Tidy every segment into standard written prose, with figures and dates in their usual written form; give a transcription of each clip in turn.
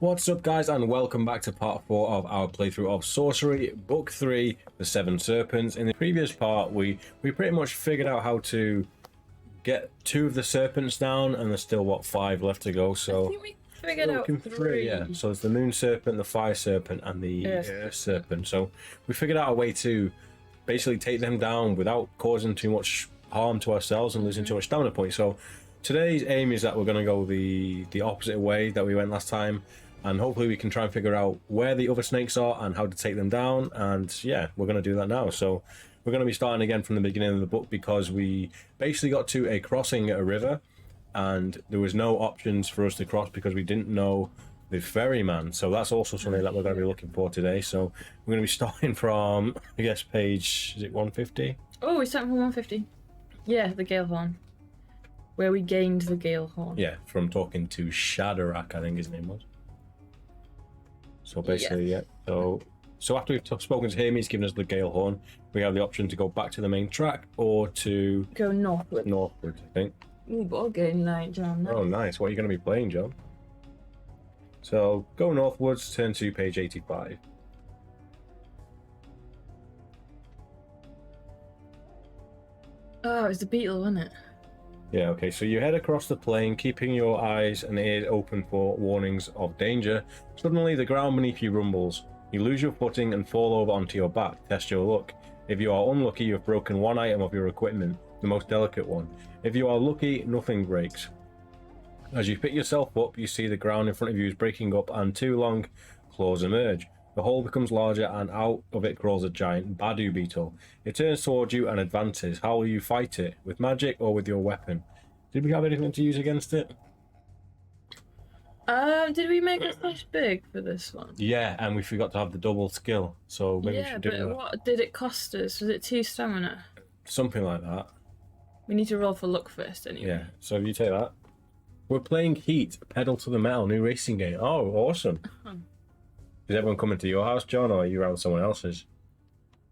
What's up, guys, and welcome back to part 4 of our playthrough of Sorcery, Book 3, The Seven Serpents. In the previous part, we pretty much figured out how to get 2 of the serpents down, and there's still, what, 5 left to go, so... I think we figured out 3. Yeah, so there's the Moon Serpent, the Fire Serpent, and the Earth Serpent. So we figured out a way to basically take them down without causing too much harm to ourselves and losing too much stamina points. So today's aim is that we're going to go the opposite way that we went last time, and hopefully we can try and figure out where the other snakes are and how to take them down. And yeah, we're going to do that now. So we're going to be starting again from the beginning of the book, because we basically got to a crossing at a river and there was no options for us to cross because we didn't know the ferryman. So that's also something that we're going to be looking for today. So we're going to be starting from, I guess, page, is it 150? Oh, we started from 150. Yeah, the Gale Horn. Where we gained the Gale Horn. Yeah, from talking to Shadrach, I think his name was. So basically, yeah. So after we've spoken to him, he's given us the Gale Horn. We have the option to go back to the main track or to go northward. Northward, I think. Ooh, ball game night, John. Oh, nice. What are you going to be playing, John? So go northwards, turn to page 85. Oh, it's the beetle, wasn't it? Yeah, okay, so you head across the plain, keeping your eyes and ears open for warnings of danger. Suddenly, the ground beneath you rumbles. You lose your footing and fall over onto your back. Test your luck. If you are unlucky, you have broken one item of your equipment, the most delicate one. If you are lucky, nothing breaks. As you pick yourself up, you see the ground in front of you is breaking up and 2 long claws emerge. The hole becomes larger and out of it crawls a giant Badu beetle. It turns towards you and advances. How will you fight it? With magic or with your weapon? Did we have anything to use against it? Did we make it slash big for this one? Yeah, and we forgot to have the double skill, so maybe we should do that. What did it cost us? Was it 2 stamina? Something like that. We need to roll for luck first, anyway. Yeah, so if you take that. We're playing Heat, Pedal to the Metal, new racing game. Oh, awesome. Is everyone coming to your house, John, or are you around someone else's?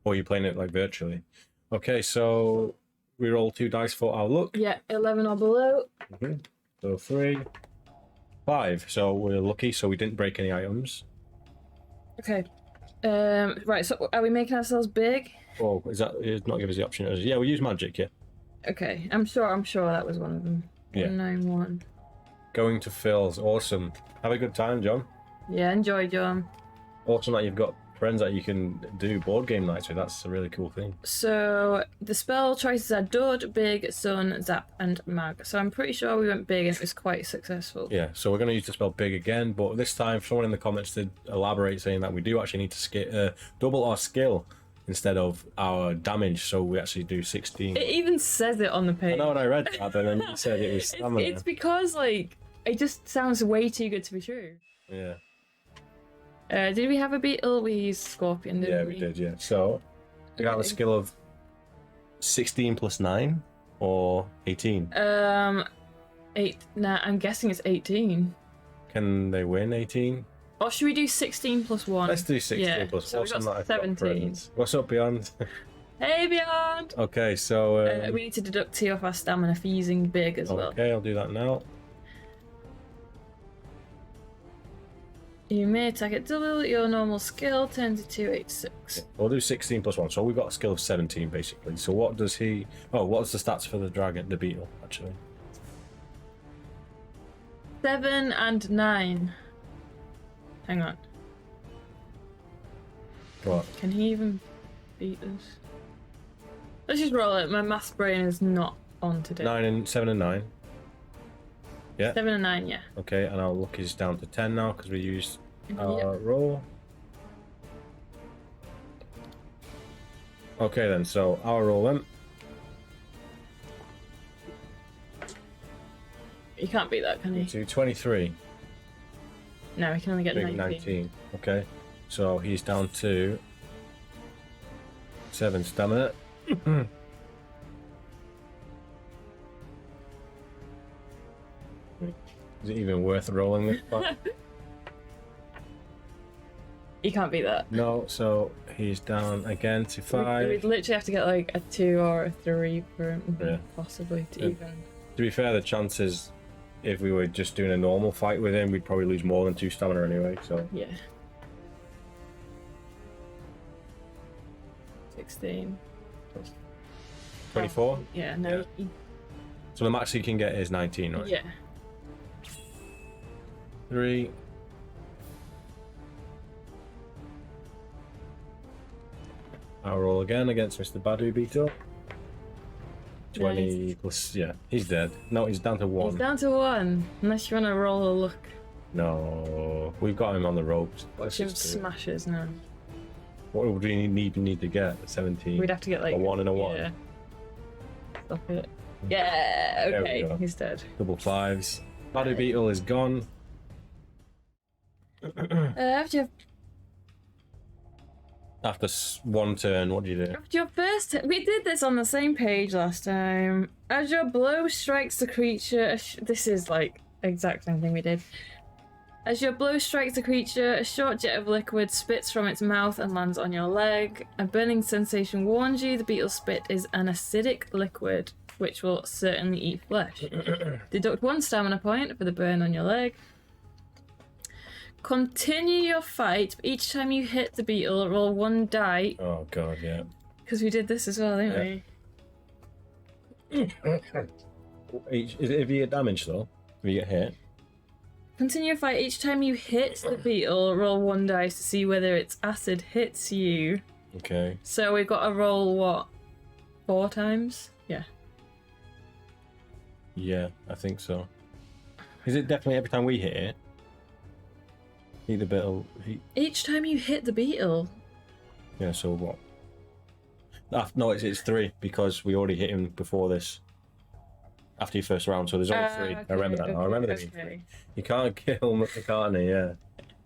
Or are you playing it like virtually? Okay, so we roll 2 dice for our luck. Yeah, 11 or below. So 3, 5. So we're lucky, so we didn't break any items. Okay. Right, so are we making ourselves big? Oh, is that, it's not give us the option? Yeah, we use magic, yeah. Okay, I'm sure that was one of them. Yeah. 191. Going to Phil's, awesome. Have a good time, John. Yeah, enjoy, John. Awesome that you've got friends that you can do board game nights with. That's a really cool thing. So the spell choices are Dud, Big, Sun, Zap, and Mag. So I'm pretty sure we went big and it was quite successful. Yeah, so we're going to use the spell big again, but this time someone in the comments did elaborate, saying that we do actually need to double our skill instead of our damage, so we actually do 16. It even says it on the page. I know when I read that, and then you said it was stamina. It's because, like, it just sounds way too good to be true. Yeah. Did we have a beetle? We used Scorpion, didn't we? Yeah, we did, yeah. So, we have a skill of 16 plus 9 or 18? 8. Nah, I'm guessing it's 18. Can they win 18? Or should we do 16 plus 1? Let's do 16 plus 1. So we got 17. What's up, Beyond? Hey, Beyond! Okay, so... we need to deduct 2 off our stamina for using big as well. Okay, I'll do that now. You may attack at double your normal skill, 10 to 286. Yeah, we'll do 16 plus 1, so we've got a skill of 17 basically. So what does he... Oh, what's the stats for the dragon, the beetle, actually? 7 and 9. Hang on. What? Can he even beat us? Let's just roll it. My maths brain is not on today. 7 and 9. Yeah. 7 and 9, yeah. Okay, and our luck is down to 10 now because we used our Yep. roll. Okay then, so our roll then. You can't beat that, can you? To 23. No, he can only get Big 19. Okay, so he's down to 7 stamina. Is it even worth rolling this part? You can't beat that. No, so he's down again to 5. We'd literally have to get like a 2 or a 3 for him, Yeah. possibly, to Yeah. even. To be fair, the chances if we were just doing a normal fight with him, we'd probably lose more than 2 stamina anyway, so... Yeah. 16. 24? Yeah, no. Yeah. So the max you can get is 19, right? Yeah. 3. I'll roll again against Mr. Badu Beetle. 20 plus, yeah, he's dead. No, he's down to 1. He's down to 1, unless you want to roll a look. No, we've got him on the ropes. Watch him smashes now. What would we need to get? 17? We'd have to get like... A 1 and a 1? Yeah. Stop it. Yeah, okay, he's dead. Double 5s. Badu Beetle is gone. After 1 turn, what do you do? After your first... We did this on the same page last time. As your blow strikes the creature... This is like exact same thing we did. As your blow strikes the creature, a short jet of liquid spits from its mouth and lands on your leg. A burning sensation warns you the beetle's spit is an acidic liquid, which will certainly eat flesh. Deduct 1 stamina point for the burn on your leg. Continue your fight. Each time you hit the beetle, roll 1 die. Oh god, yeah. Because we did this as well, didn't we? If you get damaged though, if you get hit. Continue your fight. Each time you hit the beetle, roll 1 dice to see whether its acid hits you. Okay. So we've got to roll what? 4 times? Yeah. Yeah, I think so. Is it definitely every time we hit it? Hit the beetle. Each time you hit the beetle. Yeah, so what? No, it's 3 because we already hit him before this. After your first round, so there's only 3. Okay, I remember that now. I remember there's 3. You can't kill McCartney, yeah.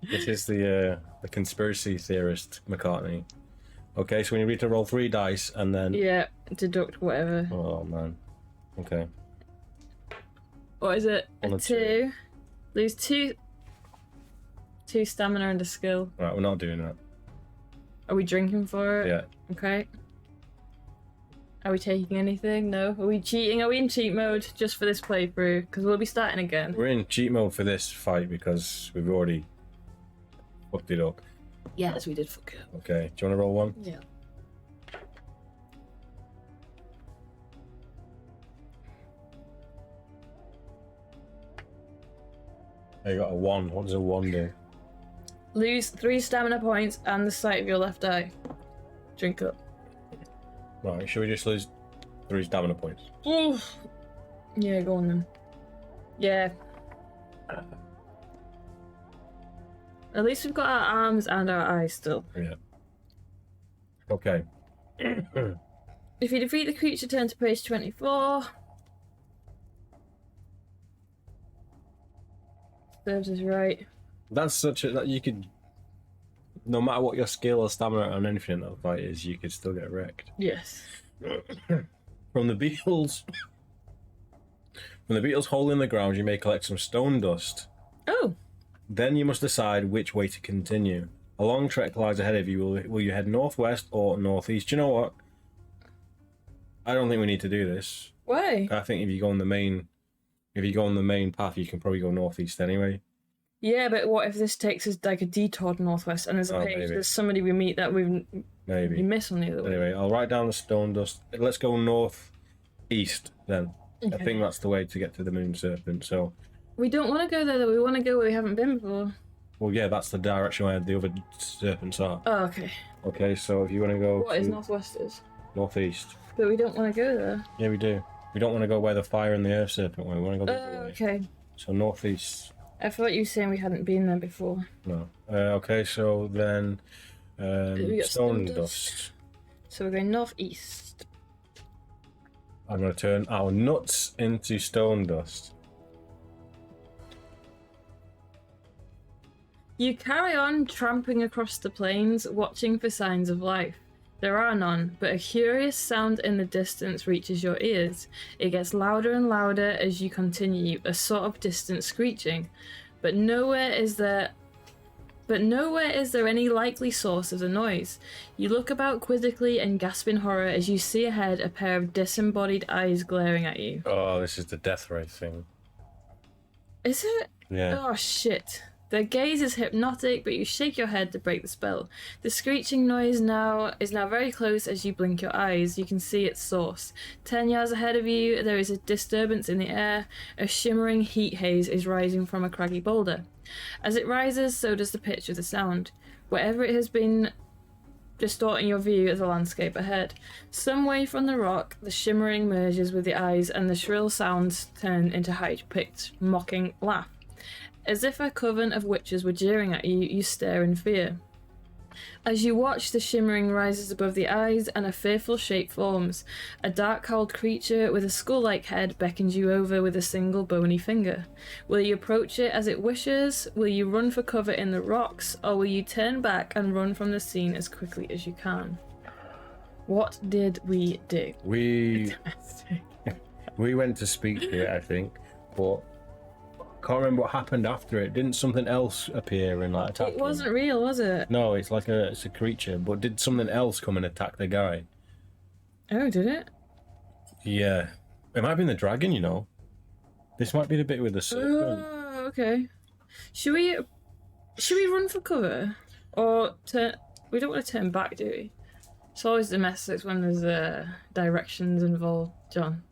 This is the conspiracy theorist McCartney. Okay, so we need to roll 3 dice and then... Yeah, deduct whatever. Oh, man. Okay. What is it? On A a 2. Lose 2 stamina and a skill. Right, we're not doing that. Are we drinking for it? Yeah. Okay. Are we taking anything? No. Are we cheating? Are we in cheat mode just for this playthrough? Because we'll be starting again. We're in cheat mode for this fight because we've already fucked it up. Yes, we did fuck it up. Okay, do you want to roll 1? Yeah. You got a 1. What does a 1 do? Lose 3 stamina points and the sight of your left eye. Drink up. Right, should we just lose 3 stamina points? Oof. Yeah, go on then. Yeah. At least we've got our arms and our eyes still. Yeah. Okay. If you defeat the creature, turn to page 24. Serves us right. That's such a... That you could... No matter what your skill or stamina on anything in that fight is, you could still get wrecked. Yes. From the beetles... From the beetles' hole in the ground, you may collect some stone dust. Oh. Then you must decide which way to continue. A long trek lies ahead of you. Will you head northwest or northeast? Do you know what? I don't think we need to do this. Why? I think if you go on the main path, you can probably go northeast anyway. Yeah, but what if this takes us like a detour to northwest and there's a page, maybe. there's somebody we meet that we miss on the other way. Anyway, I'll write down the stone dust. Let's go northeast then. Okay. I think that's the way to get to the moon serpent. So. We don't want to go there though. We want to go where we haven't been before. Well, yeah, that's the direction where the other serpents are. Oh, okay. Okay, so if you want to go. What is northwest is? Northeast. But we don't want to go there. Yeah, we do. We don't want to go where the fire and the earth serpent were. We want to go the other way. Okay. So northeast. I thought you were saying we hadn't been there before. No. Okay, so then We got stone dust. So we're going northeast. I'm going to turn our nuts into stone dust. You carry on tramping across the plains, watching for signs of life. There are none, but a curious sound in the distance reaches your ears. It gets louder and louder as you continue, a sort of distant screeching. But nowhere is there any likely source of the noise. You look about quizzically and gasp in horror as you see ahead a pair of disembodied eyes glaring at you. Oh, this is the death ray thing. Is it? Yeah. Oh shit. Their gaze is hypnotic, but you shake your head to break the spell. The screeching noise is now very close as you blink your eyes. You can see its source. 10 yards ahead of you, there is a disturbance in the air. A shimmering heat haze is rising from a craggy boulder. As it rises, so does the pitch of the sound. Wherever it has been distorting your view of the landscape ahead. Some way from the rock, the shimmering merges with the eyes, and the shrill sounds turn into high-pitched, mocking laugh. As if a coven of witches were jeering at you, you stare in fear. As you watch, the shimmering rises above the eyes, and a fearful shape forms. A dark-cowled creature with a skull-like head beckons you over with a single bony finger. Will you approach it as it wishes? Will you run for cover in the rocks? Or will you turn back and run from the scene as quickly as you can? What did we do? We went to speak to it, I think, but can't remember what happened after it. Didn't something else appear and like attack It wasn't real, was it? No, it's like it's a creature. But did something else come and attack the guy? Oh, did it? Yeah, it might have been the dragon. You know, this might be the bit with the serpent. Oh, okay. Should we run for cover, or turn? We don't want to turn back, do we? It's always domestics when there's directions involved, John.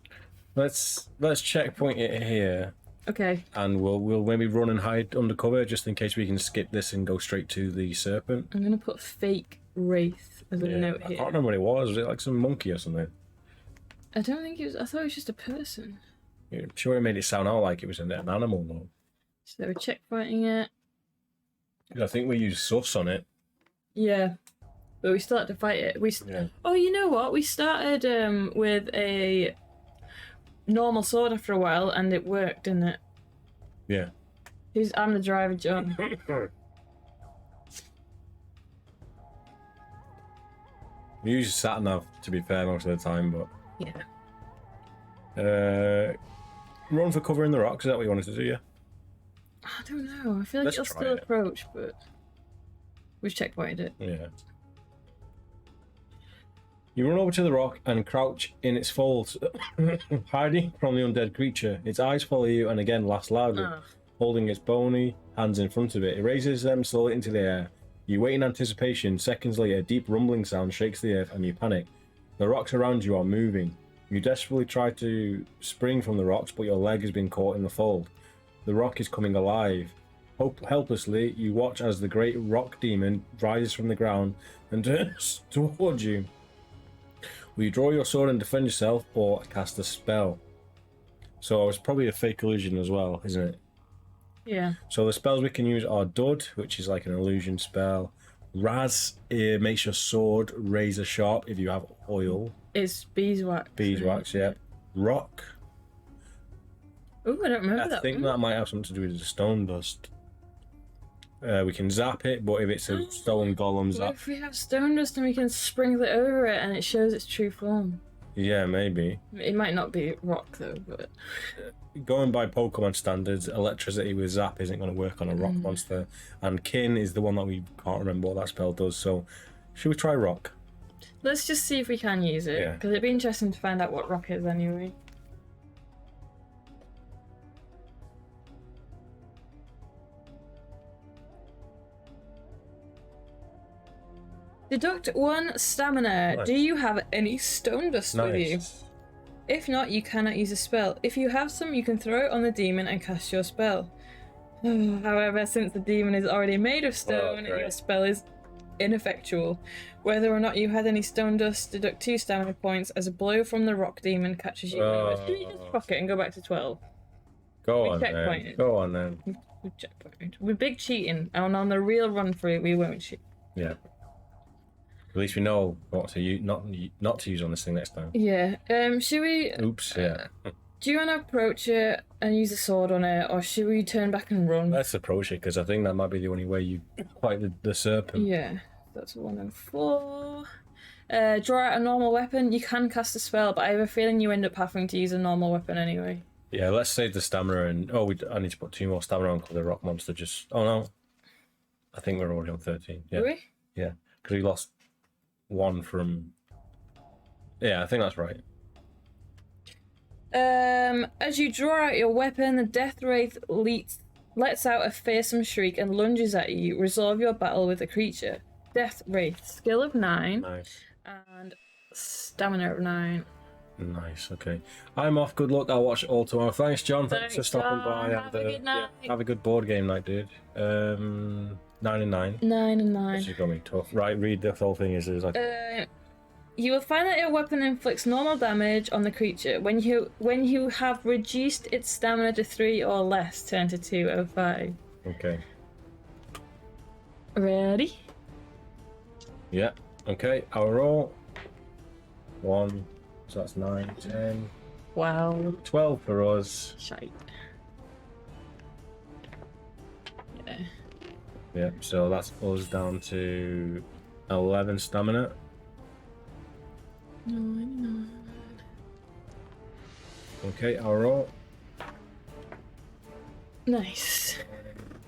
Let's checkpoint it here. Okay. And we'll maybe run and hide under cover just in case we can skip this and go straight to the serpent. I'm gonna put fake wraith as a note I here. can't remember what it was. Was it like some monkey or something? I don't think it was. I thought it was just a person. Yeah, I'm sure it made it sound out like it was an animal though. So we're checkpointing it. I think we used sus on it. Yeah, but we still had to fight it. Yeah. Oh, you know what? We started with a normal sword after a while, and it worked, didn't it? Yeah. I'm the driver, John. We use sat nav to be fair most of the time, but Yeah. Run for cover in the rocks. Is that what you wanted to do? Yeah. I don't know. I feel like Let's it'll try still it. approach, but we've checkpointed it. Yeah. You run over to the rock and crouch in its folds, hiding from the undead creature. Its eyes follow you and again laugh loudly, holding its bony hands in front of it. It raises them slowly into the air. You wait in anticipation. Seconds later, a deep rumbling sound shakes the earth and you panic. The rocks around you are moving. You desperately try to spring from the rocks, but your leg has been caught in the fold. The rock is coming alive. Helplessly, you watch as the great rock demon rises from the ground and turns towards you. Will you draw your sword and defend yourself, or cast a spell? So it's probably a fake illusion as well, isn't it? Yeah. So the spells we can use are Dud, which is like an illusion spell. Raz, it makes your sword razor sharp if you have oil. It's beeswax. Beeswax, yeah. Rock. Oh, I don't remember that. I think one. that might have something to do with the stone dust. We can zap it, but if it's a stone golem What zap, if we have stone dust and we can sprinkle it over it and it shows its true form? yeah, maybe. It might not be rock though, but Going by Pokemon standards, electricity with zap isn't going to work on a rock monster, and kin is the one that we can't remember what that spell does. So, should we try rock? let's just see if we can use it, Yeah. because it'd be interesting to find out what rock is anyway. Deduct 1 stamina. Nice. Do you have any stone dust with you? Nice. If not, you cannot use a spell. If you have some, you can throw it on the demon and cast your spell. However, since the demon is already made of stone, great. your spell is ineffectual. Whether or not you had any stone dust, deduct 2 stamina points as a blow from the rock demon catches you. Should we just fuck it and go back to 12? Go We on then. checkpointed. Go on then. We checkpointed. We're big cheating, and on the real run for it, we won't cheat. Yeah. At least we know what to use, not to use on this thing next time. Yeah. Should we? Oops. Yeah. Do you want to approach it and use a sword on it, or should we turn back and run? Let's approach it because I think that might be the only way you fight the serpent. Yeah, that's 1 and 4. Draw out a normal weapon. You can cast a spell, but I have a feeling you end up having to use a normal weapon anyway. Yeah. Let's save the stamina and I need to put 2 more stamina on because the rock monster just. Oh no. I think we're already on 13. Yeah. Do we? Yeah. Because we lost 1 from. Yeah, I think that's right. As you draw out your weapon, the Death Wraith lets out a fearsome shriek and lunges at you. Resolve your battle with the creature. Death Wraith, skill of 9. Nice. And stamina of 9. Nice, okay. I'm off. Good luck. I'll watch it all tomorrow. Thanks, John. Thanks for stopping by. Have a good night. Yeah, have a good board game night, dude. 9 and 9. 9 and 9. This is going to be tough. Right, read the whole thing. Is like... You will find that your weapon inflicts normal damage on the creature. When you have reduced its stamina to 3 or less, turn to 205. Okay. Ready? Yeah. Okay, our roll. 1, so that's 9, 10. Wow. 12 for us. Shite. Yeah. Yeah, so that's us down to 11 stamina. No. Okay, our roll. Nice.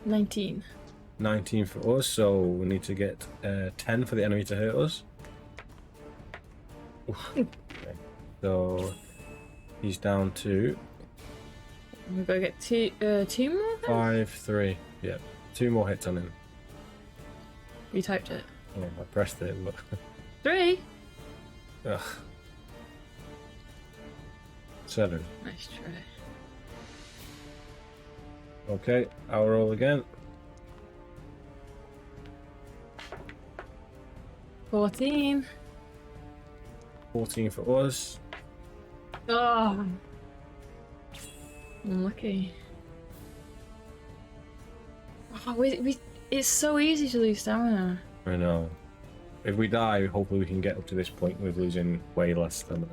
19. 19 for us, so we need to get 10 for the enemy to hurt us. Okay. So he's down to... We've got to get two more then? 5, 3. Yeah, 2 more hits on him. You typed it. Oh, I pressed it, but... 3? Ugh. 7. Nice try. Okay, our roll again. 14. 14 for us. Oh. Unlucky. Oh, it's so easy to lose stamina. I know. If we die, hopefully we can get up to this point with losing way less stamina.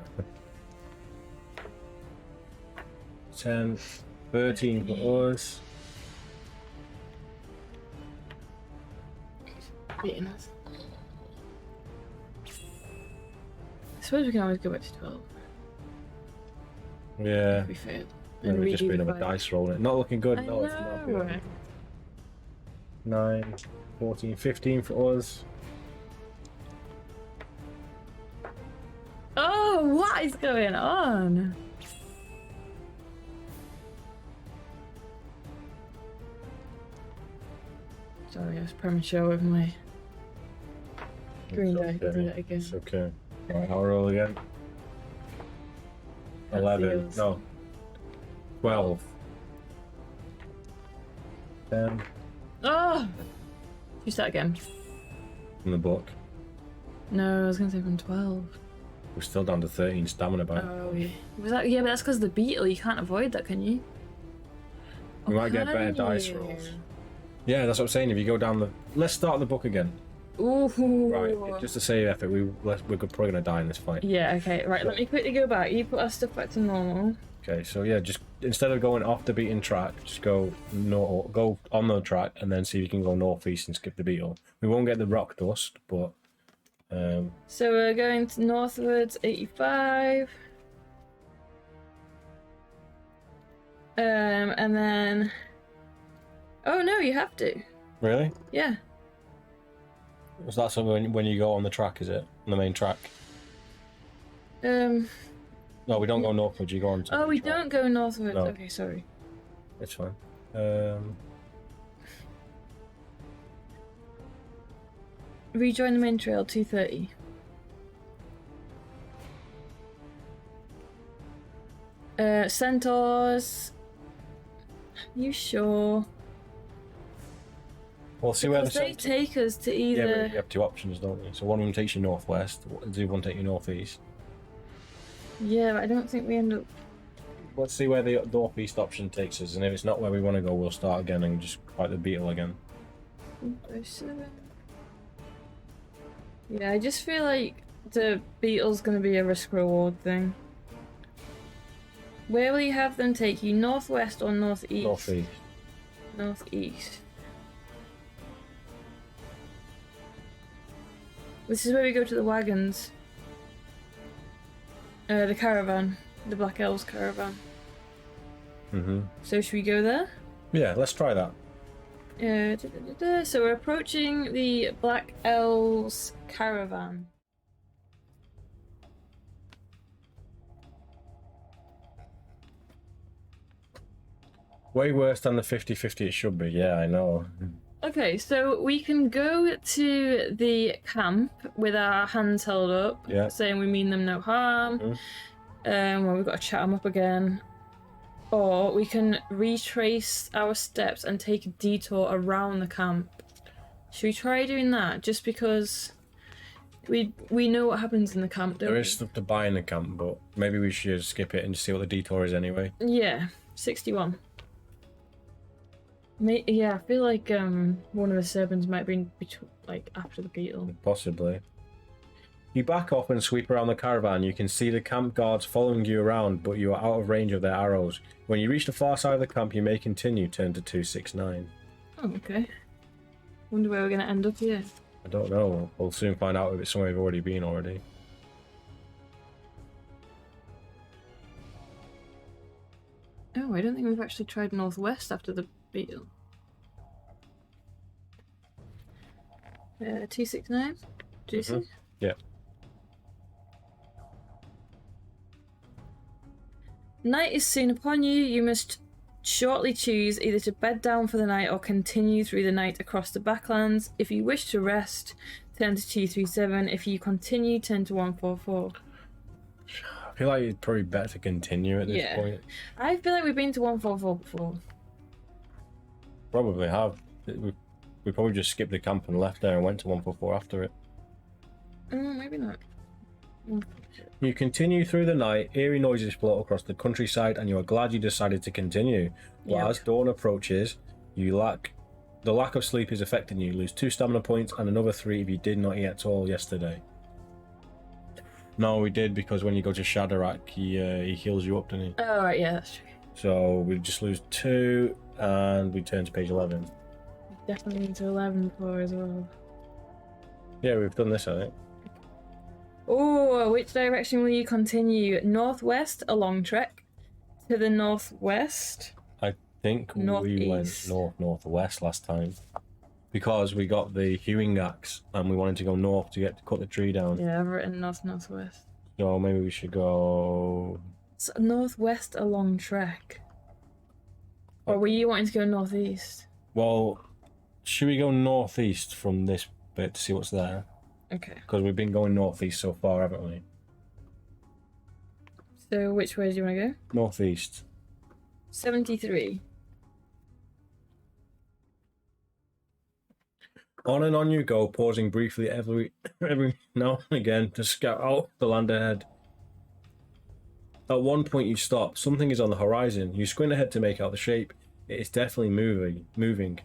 10, 13 for us. Beating us. I suppose we can always go back to 12. Yeah. If we fail. And we just been another fight. dice rolling it. Not looking good. I No, it's not good. know. 9, 14, 15 for us. Oh, what is going on? Sorry, I was premature with my green die. It's Do okay. that again. It's okay. Right, I'll roll again. That 11. feels- No. 12. 10 Oh! Use that again. from the book. No, I was gonna say from 12. We're still down to 13 stamina by. Oh, yeah. Was that? Yeah, but that's because of the beetle. You can't avoid that, can you? We might get Can better dice you? rolls. Yeah, that's what I'm saying. If you go down the... Let's start the book again. Ooh. Right, just to save effort, we're probably going to die in this fight. Yeah, okay. Right, let me quickly go back. You put our stuff back to normal. Okay, so yeah, just instead of going off the beaten track, just go on the track and then see if you can go northeast and skip the beetle. We won't get the rock dust, but... So we're going to northwards, 85. And then... Oh no, you have to. Really? Yeah. Was that something when you go on the track, is it? On the main track? No, we don't go northwards, you go on to Oh, the we track. don't go northwards. No. Okay, sorry. It's fine. Rejoin the main trail, 2:30. Centaurs. You sure? We'll see where the Because they take us to Yeah, either. but you have 2 options, don't you? So one of them takes you northwest, the other one takes you northeast. Yeah, but I don't think we end up. Let's see where the northeast option takes us, and if it's not where we want to go, we'll start again and just fight the beetle again. Yeah, I just feel like the beetle's gonna be a risk reward thing. Where will you have them take you? Northwest or northeast? Northeast. Northeast. This is where we go to the wagons. The caravan. The Black Elves caravan. Mm-hmm. So should we go there? Yeah, let's try that. So we're approaching the Black Elves caravan. Way worse than the 50-50 it should be. Yeah, I know. Okay, so we can go to the camp with our hands held up, saying we mean them no harm. Well, we've got to chat them up again. Or we can retrace our steps and take a detour around the camp. Should we try doing that? Just because we know what happens in the camp, don't we? There is stuff to buy in the camp, but maybe we should skip it and see what the detour is anyway. Yeah, 61. Yeah, I feel like one of the serpents might be like after the beetle. Possibly. You back off and sweep around the caravan. You can see the camp guards following you around, but you are out of range of their arrows. When you reach the far side of the camp, you may continue. Turn to 269. Oh, okay. Wonder where we're going to end up here. I don't know. We'll soon find out if it's somewhere we've already been already. Oh, I don't think we've actually tried northwest after the beetle. 269? Do you see? Yeah. Night is soon upon you. You must shortly choose either to bed down for the night or continue through the night across the backlands. If you wish to rest, turn to 237. If you continue, turn to 144. I feel like it's probably better to continue at this point. I feel like we've been to 144 before. Probably have. We probably just skipped the camp and left there and went to 144 after it. Maybe not. You continue through the night. Eerie noises float across the countryside, and you are glad you decided to continue. But as dawn approaches, the lack of sleep is affecting you. Lose 2 stamina points and another 3 if you did not eat at all yesterday. No, we did, because when you go to Shadorak, he heals you up, doesn't he? Oh, right, yeah, that's true. So we just lose 2, and we turn to page 11. Definitely into 11 before as well. Yeah, we've done this, I think. Oh, which direction will you continue? Northwest, a long trek. To the northwest. I think we went northwest last time. Because we got the hewing axe and we wanted to go north to cut the tree down. Yeah, I've written northwest. So maybe we should go... So northwest, a long trek. Or were you wanting to go northeast? Well, should we go northeast from this bit to see what's there? Okay. Because we've been going northeast so far, haven't we? So which way do you want to go? Northeast. 73. On and on you go, pausing briefly every now and again to scout out the land ahead. At one point you stop. Something is on the horizon. You squint ahead to make out the shape. It is definitely moving.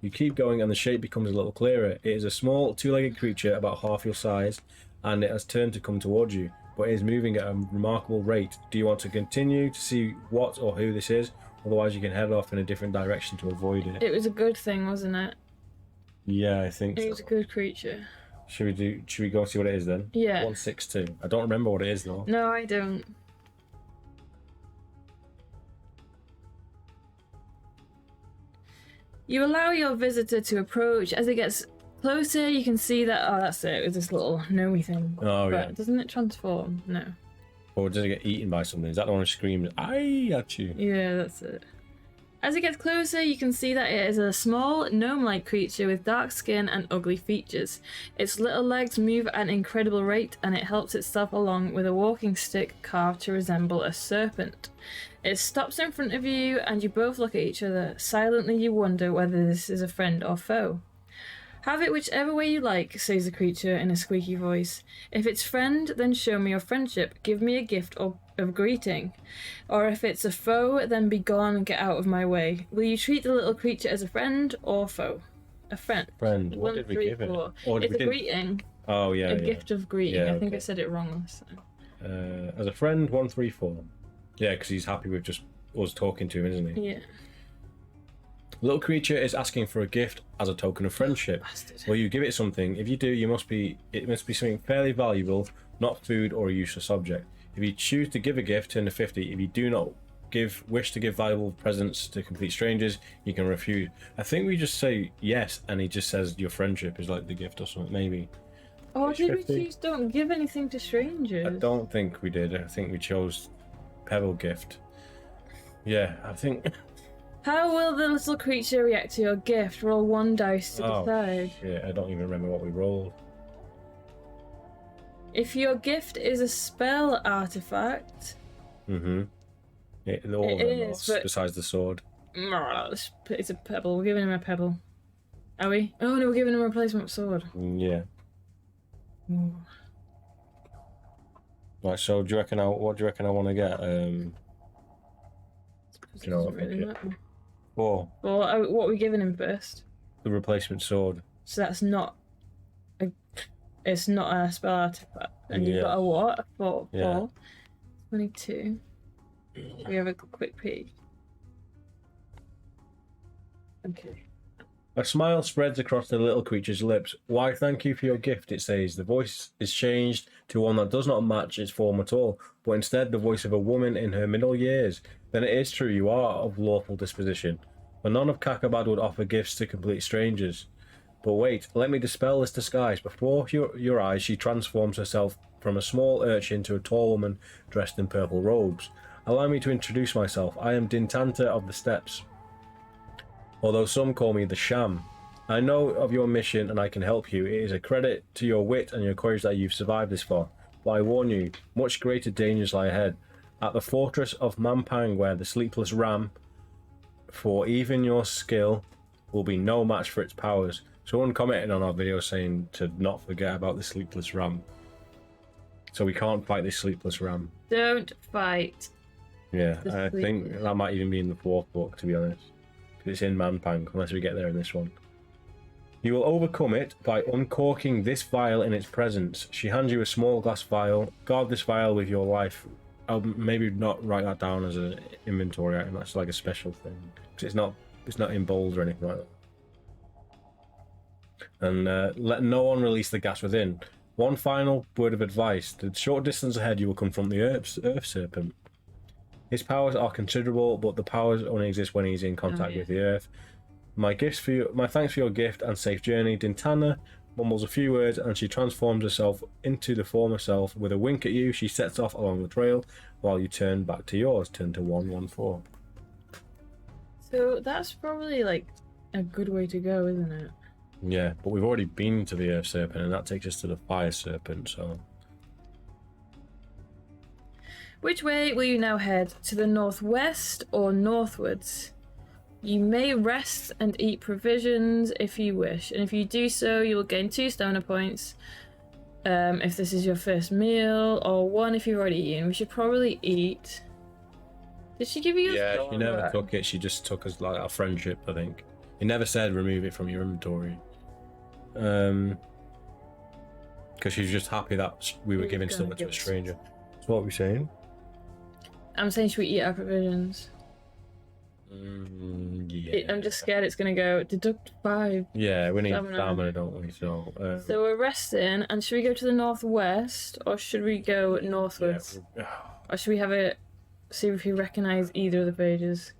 You keep going and the shape becomes a little clearer. It is a small, 2-legged creature about half your size, and it has turned to come towards you, but it is moving at a remarkable rate. Do you want to continue to see what or who this is? Otherwise you can head off in a different direction to avoid it. It was a good thing, wasn't it? Yeah, I think so. It was a good creature. Should we go and see what it is then? Yeah. 162. I don't remember what it is though. No, I don't. You allow your visitor to approach. As it gets closer, you can see that... Oh, that's it. It was this little gnomy thing. Oh, but yeah. Doesn't it transform? No. Or does it get eaten by something? Is that the one who screams, "Aye" at you? Yeah, that's it. As it gets closer, you can see that it is a small, gnome-like creature with dark skin and ugly features. Its little legs move at an incredible rate, and it helps itself along with a walking stick carved to resemble a serpent. It stops in front of you, and you both look at each other. Silently, you wonder whether this is a friend or foe. Have it whichever way you like, says the creature in a squeaky voice. If it's friend, then show me your friendship. Give me a gift of greeting. Or if it's a foe, then be gone and get out of my way. Will you treat the little creature as a friend or foe? A friend. Friend. What did we give it? It's a greeting. Oh, yeah. A gift of greeting. Yeah, I think I said it wrong last time. As a friend, 134. Yeah, because he's happy with just us talking to him, isn't he? Yeah. Little creature is asking for a gift as a token of friendship. Bastard. Will you give it something? If you do, it must be something fairly valuable, not food or a useless object. If you choose to give a gift, turn to 50. If you do not wish to give valuable presents to complete strangers, you can refuse. I think we just say yes, and he just says your friendship is like the gift or something, maybe. Oh, Page did 50. we choose don't give anything to strangers? I don't think we did. I think we chose Pebble gift. Yeah, I think How will the little creature react to your gift? Roll 1 dice to decide. Yeah, I don't even remember what we rolled. If your gift is a spell artifact... Mm-hmm. It is, but... besides the sword. It's a pebble. We're giving him a pebble. Are we? Oh no, we're giving him a replacement sword. Yeah. Ooh. Right, so what do you reckon I want to get? Do you know what? Really matter. Well, what are we giving him first? the replacement sword. So that's not it's not a spell artifact. And you've got a what? A 4. 22. We have a quick peek. Okay. A smile spreads across the little creature's lips. Why, thank you for your gift, it says. The voice is changed to one that does not match its form at all, but instead the voice of a woman in her middle years. Then it is true you are of lawful disposition. But none of Kakabad would offer gifts to complete strangers. But wait, let me dispel this disguise. Before your eyes, she transforms herself from a small urchin to a tall woman dressed in purple robes. Allow me to introduce myself. I am Dintanta of the Steppes, although some call me the Sham. I know of your mission and I can help you. It is a credit to your wit and your courage that you've survived this far. But I warn you, much greater dangers lie ahead. At the fortress of Mampang, where the sleepless ram, for even your skill, will be no match for its powers. Someone commented on our video saying to not forget about the sleepless ram. So we can't fight this sleepless ram. Don't fight. Yeah, I think that might even be in the 4th book, to be honest. It's in Manpang, unless we get there in this one. You will overcome it by uncorking this vial in its presence. She hands you a small glass vial. Guard this vial with your life. I'll maybe not write that down as an inventory item. That's like a special thing. Because it's not in bold or anything like that. And let no one release the gas within. One final word of advice. The short distance ahead you will confront the Earth Serpent. His powers are considerable, but the powers only exist when he's in contact with the Earth. My thanks for your gift and safe journey. Dintana mumbles a few words and she transforms herself into the former self. With a wink at you, she sets off along the trail while you turn back to yours. Turn to 114. So that's probably like a good way to go, isn't it? Yeah, but we've already been to the Earth Serpent and that takes us to the Fire Serpent, so... Which way will you now head? To the northwest or northwards? You may rest and eat provisions if you wish, and if you do so, you will gain 2 stamina points if this is your first meal, or 1 if you've already eaten. We should probably eat. Did she give you? Yeah, she never took it. She just took us like our friendship, I think. He never said remove it from your inventory. Because she's just happy that we were giving stuff to a stranger. That's what we're saying. I'm saying should we eat our provisions? Yeah. I'm just scared it's going to go deduct 5. Yeah, we need stamina, don't we? So we're resting, and should we go to the northwest, or should we go northwards? Yeah. Or should we have a... see if we recognise either of the pages?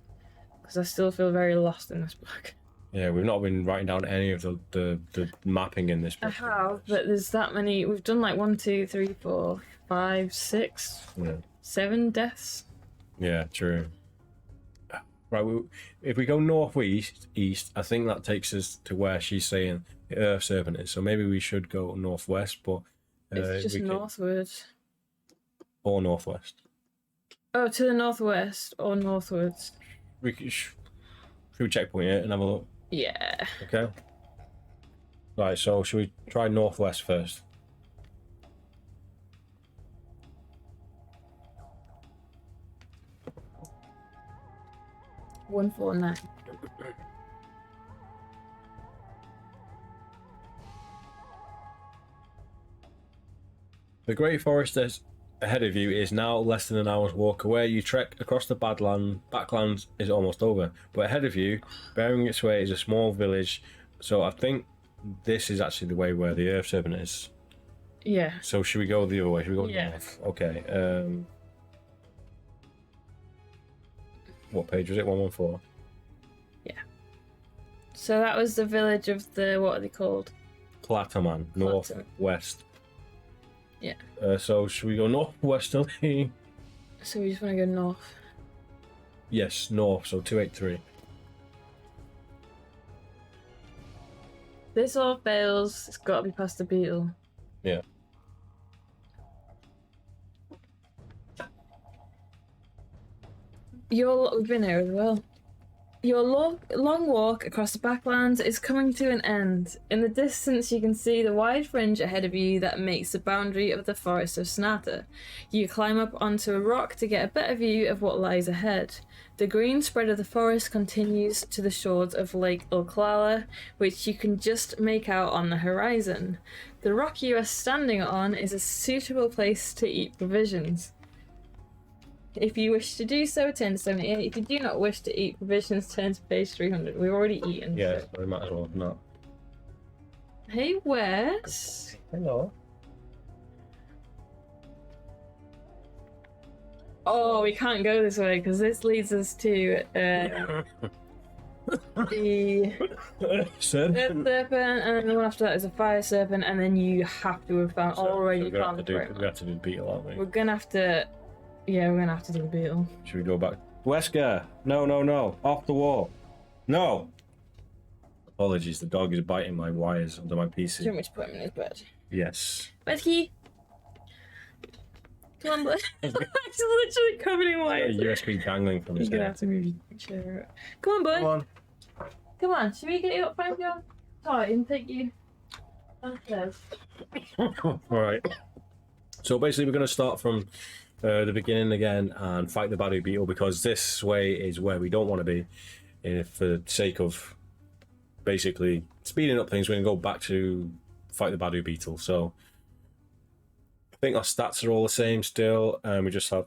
Because I still feel very lost in this book. Yeah, we've not been writing down any of the mapping in this book. I have, but there's that many... We've done like 1, 2, 3, 4, 5, 6... Yeah. 7 deaths. Yeah, true. Right, if we go northwest, east, I think that takes us to where she's saying the Earth Serpent is. So maybe we should go northwest, but it's just northwards. Or northwest. Oh, to the northwest or northwards. Should we checkpoint it and have a look? Yeah. Okay. Right, so should we try northwest first? One, 4, 9. The Great Forest ahead of you is now less than an hour's walk away. You trek across the backlands is almost over, but ahead of you, bearing its way, is a small village. So I think this is actually the way where the Earth Serpent is. Yeah. So should we go the other way? Should we go north? Okay. What page was it? 114. Yeah. So that was the village of the, what are they called? Clataman, northwest. Yeah. So should we go northwesterly? So we just want to go north. Yes, north. So 283. This all fails. It's got to be past the beetle. Yeah. We've been here as well. Your long walk across the backlands is coming to an end. In the distance, you can see the wide fringe ahead of you that makes the boundary of the forest of Snata. You climb up onto a rock to get a better view of what lies ahead. The green spread of the forest continues to the shores of Lake Ulklala, which you can just make out on the horizon. The rock you are standing on is a suitable place to eat provisions. If you wish to do so, turn to 78. If you do not wish to eat provisions, turn to page 300. We've already eaten. Yeah, so we might as well not. Hey, Wes. Hello. Oh, we can't go this way because this leads us to the Serpent. serpent, and then the one after that is a fire serpent, and then you have to have found already we have found to do the beetle, aren't we? We're gonna have to. Yeah, we're gonna have to do the beetle. Should we go back? Wesker! No, no, no! Off the wall! No! Apologies, the dog is biting my wires under my Do you PC. want me to put him in his bed? Yes. Becky! Come on, bud. He's literally covered in A wires. USB dangling from his You're gonna head. have to move your chair. Come on, bud. Come on. Come on, should we get you up, find your toy and take you downstairs? Alright. So basically we're going to start from the beginning again and fight the Badu Beetle, because this way is where we don't want to be. For the sake of basically speeding up things, we're going to go back to fight the Badu Beetle. So I think our stats are all the same still, and we just have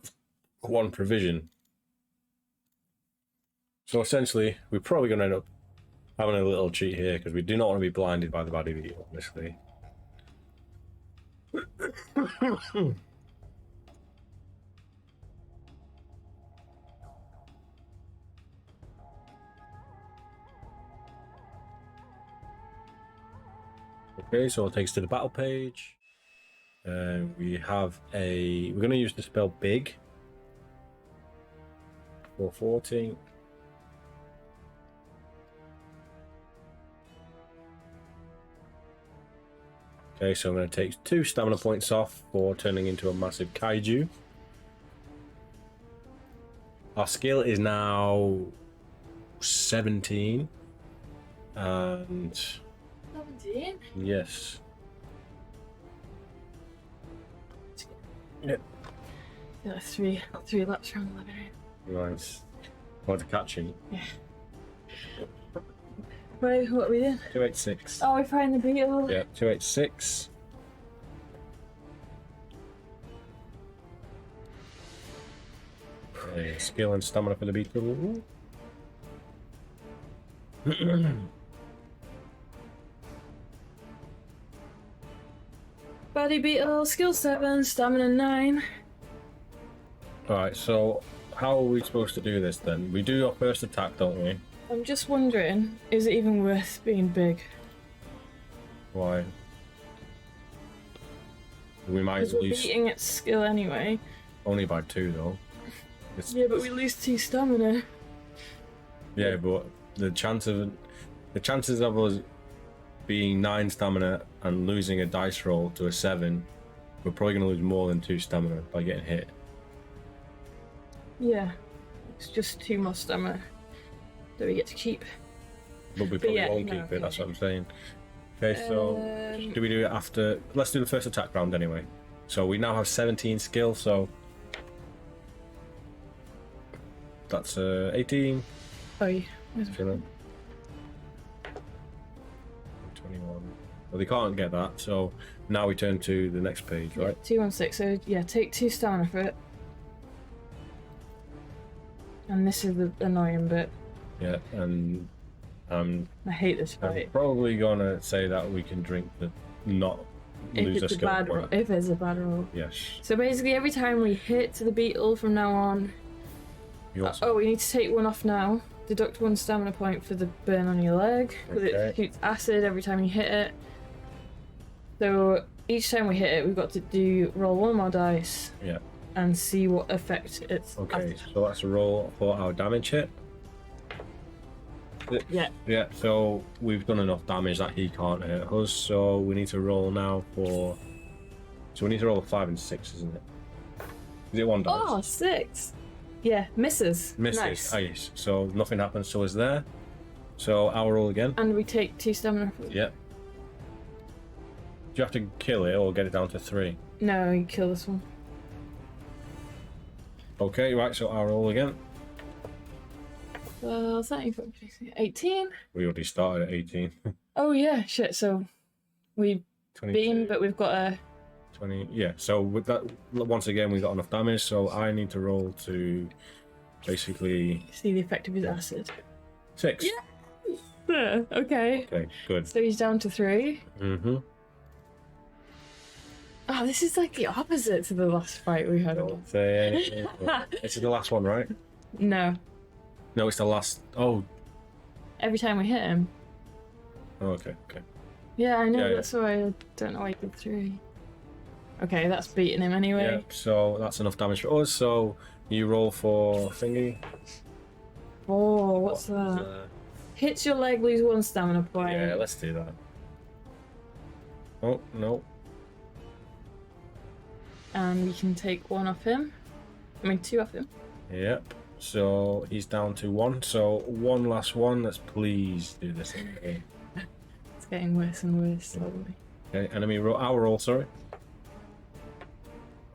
one provision. So essentially we're probably going to end up having a little cheat here, because we do not want to be blinded by the Badu Beetle, obviously. Okay, so it takes us to the battle page. We're going to use the spell Big for 14. Okay, so I'm going to take 2 stamina points off for turning into a massive kaiju. Our skill is now 17. And 17? yes. Yep. Yeah, three laps around the living room. Nice. Want to catch him? Yeah. Right, what are we doing? 286. Oh, we're fighting the beetle. Yeah, 286. Okay, skill and stamina for the beetle. Body beetle, skill 7, stamina 9. Alright, so how are we supposed to do this then? We do our first attack, don't we? I'm just wondering, is it even worth being big? Why? We might Because we're lose beating its skill anyway. only by 2 though. Yeah, but we lose 2 stamina. Yeah, but the chances of us being 9 stamina and losing a dice roll to a 7, we're probably going to lose more than 2 stamina by getting hit. Yeah, it's just 2 more stamina that we get to keep. But we probably yeah, won't no, keep okay. it, that's what I'm saying. Okay, so do we do it after? Let's do the first attack round anyway. So we now have 17 skill, so that's 18. Oh, yeah. 21. Well, they can't get that, so now we turn to the next page, Yeah, right? 216. So yeah, take 2 stamina for it. And this is the annoying bit. Yeah, and I hate this I'm fight. probably gonna say that we can drink the not lose If a it's a skill bad roll, point. if it's a bad roll. Yes. So basically, every time we hit the beetle from now on. You also, Oh, we need to take 1 off now. Deduct 1 stamina point for the burn on your leg, because Okay. it shoots acid every time you hit it. So each time we hit it, we've got to roll 1 more dice yeah. and see what effect it's. Okay, so let's roll for our damage hit. Yeah. Yeah, so we've done enough damage that he can't hurt us, so we need to roll now for... So we need to roll a 5 and 6, isn't it? Is it one dice? Oh, 6. Yeah, misses. Misses. Nice. So nothing happens to us there. So I'll roll again. And we take 2 stamina. Yep. Do you have to kill it or get it down to 3? No, you kill this one. Okay, right, so I'll roll again. Well, 18. We already started at 18. Oh yeah, shit. So we've 22, been, but we've got a 20. Yeah, so with that, once again, we got enough damage, so I need to roll to basically... see the effect of his acid. 6. Yeah. Okay. Okay, good. So he's down to 3. Mm-hmm. Oh, this is like the opposite to the last fight we had. Don't say anything. This is the last one, right? No. No, it's the last... Oh. Every time we hit him. Oh, okay, okay. Yeah, I know. Yeah, That's why I don't know why he did 3. Okay, that's beating him anyway. Yeah, so that's enough damage for us, so you roll for thingy. Oh, what's that? Hits your leg, lose 1 stamina point. Yeah, let's do that. Oh, no. And we can take 1 off him. I mean, 2 off him. Yep. So he's down to 1. So one last one. Let's please do this thing. Okay. It's getting worse and worse slowly. Okay, enemy roll. Our roll, sorry.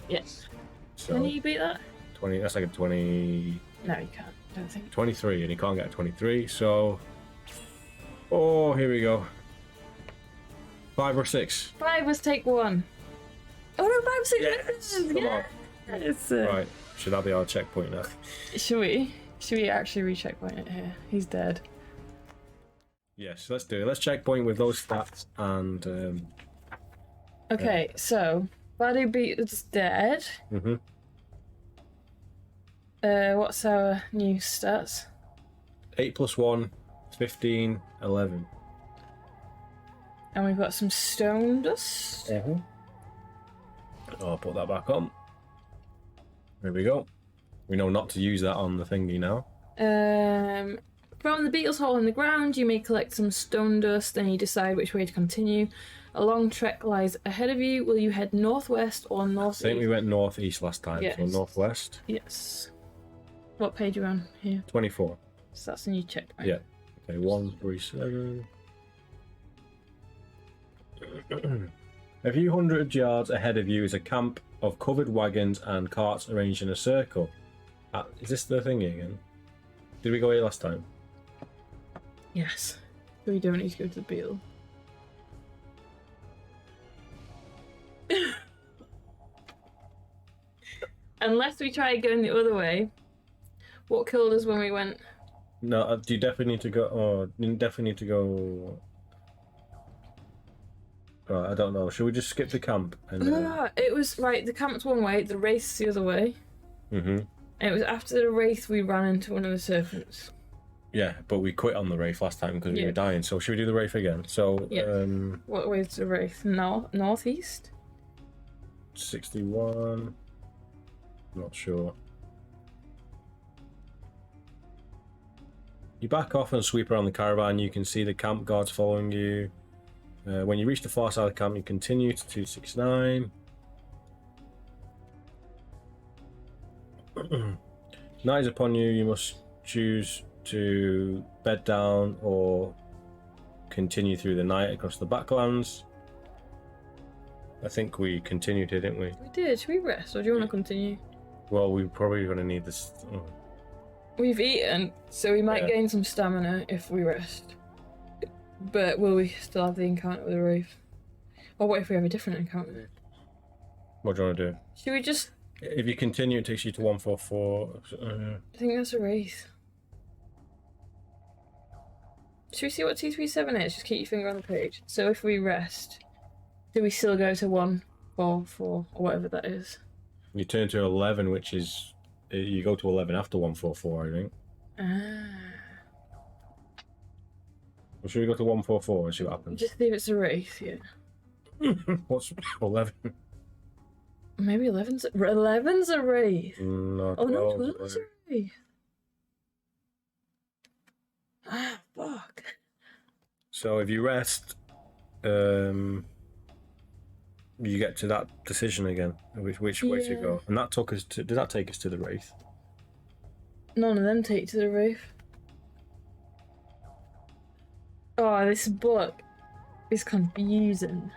Yes. So Can you beat that? 20. That's like a 20. No, you can't. I don't think. 23, and he can't get a 23. So. Oh, here we go. 5 or 6. 5 was take 1. Oh no, 5, 6. Yes! Come on. It's, Right. Should that be our checkpoint now? Should we? Should we actually recheckpoint it here? He's dead. Yes, let's do it. Let's checkpoint with those stats and. Okay, so Badu Beat is dead. Mm-hmm. What's our new stats? 8 plus 1, 15, 11. And we've got some stone dust. Mm-hmm. I'll put that back on. There we go. We know not to use that on the thingy now. From the beetle's hole in the ground, you may collect some stone dust, and you decide which way to continue. A long trek lies ahead of you. Will you head northwest or I northeast? think we went northeast last time, Yes. so northwest. Yes. What page are you on here? 24. So that's a new checkpoint. Yeah. Okay, 137. A few hundred yards ahead of you is a camp of covered wagons and carts arranged in a circle. Is this the thingy again? Did we go here last time? Yes. So we don't need to go to the beetle. Unless we try going the other way. What killed us when we went? No, you definitely need to go. Oh, you definitely need to go. Right, I don't know. Should we just skip the camp? And, No, it was right. The camp's one way, the wraith's the other way. Mm-hmm. And it was after the wraith we ran into one of the serpents. Yeah, but we quit on the wraith last time because we were dying. So should we do the wraith again? So Yeah. What way is the wraith? Northeast? 61. Not sure. You back off and sweep around the caravan. You can see the camp guards following you. When you reach the far side of the camp, you continue to 269. Night is upon you. You must choose to bed down or continue through the night across the backlands. I think we continued here, didn't we? We did. Should we rest or do you want to continue? Well, we're probably going to need this. Oh. We've eaten, so we might gain some stamina if we rest. But will we still have the encounter with the wraith? Or what if we have a different encounter? What do you want to do? Should we just... If you continue, it takes you to 144. I think that's a wraith. Should we see what 237 is? Just keep your finger on the page. So if we rest, do we still go to 144 or whatever that is? You turn to 11, which is... You go to 11 after 144, I think. Or should we go to 144 and see what happens? Just see if it's a wraith, yeah. What's 11? Maybe 11's a wraith. No, 12. Oh no, 12's a wraith. Ah, fuck. So if you rest, you get to that decision again. Which way to go? And that took us to. Did that take us to the Wraith? None of them take to the roof. Oh, this book is confusing.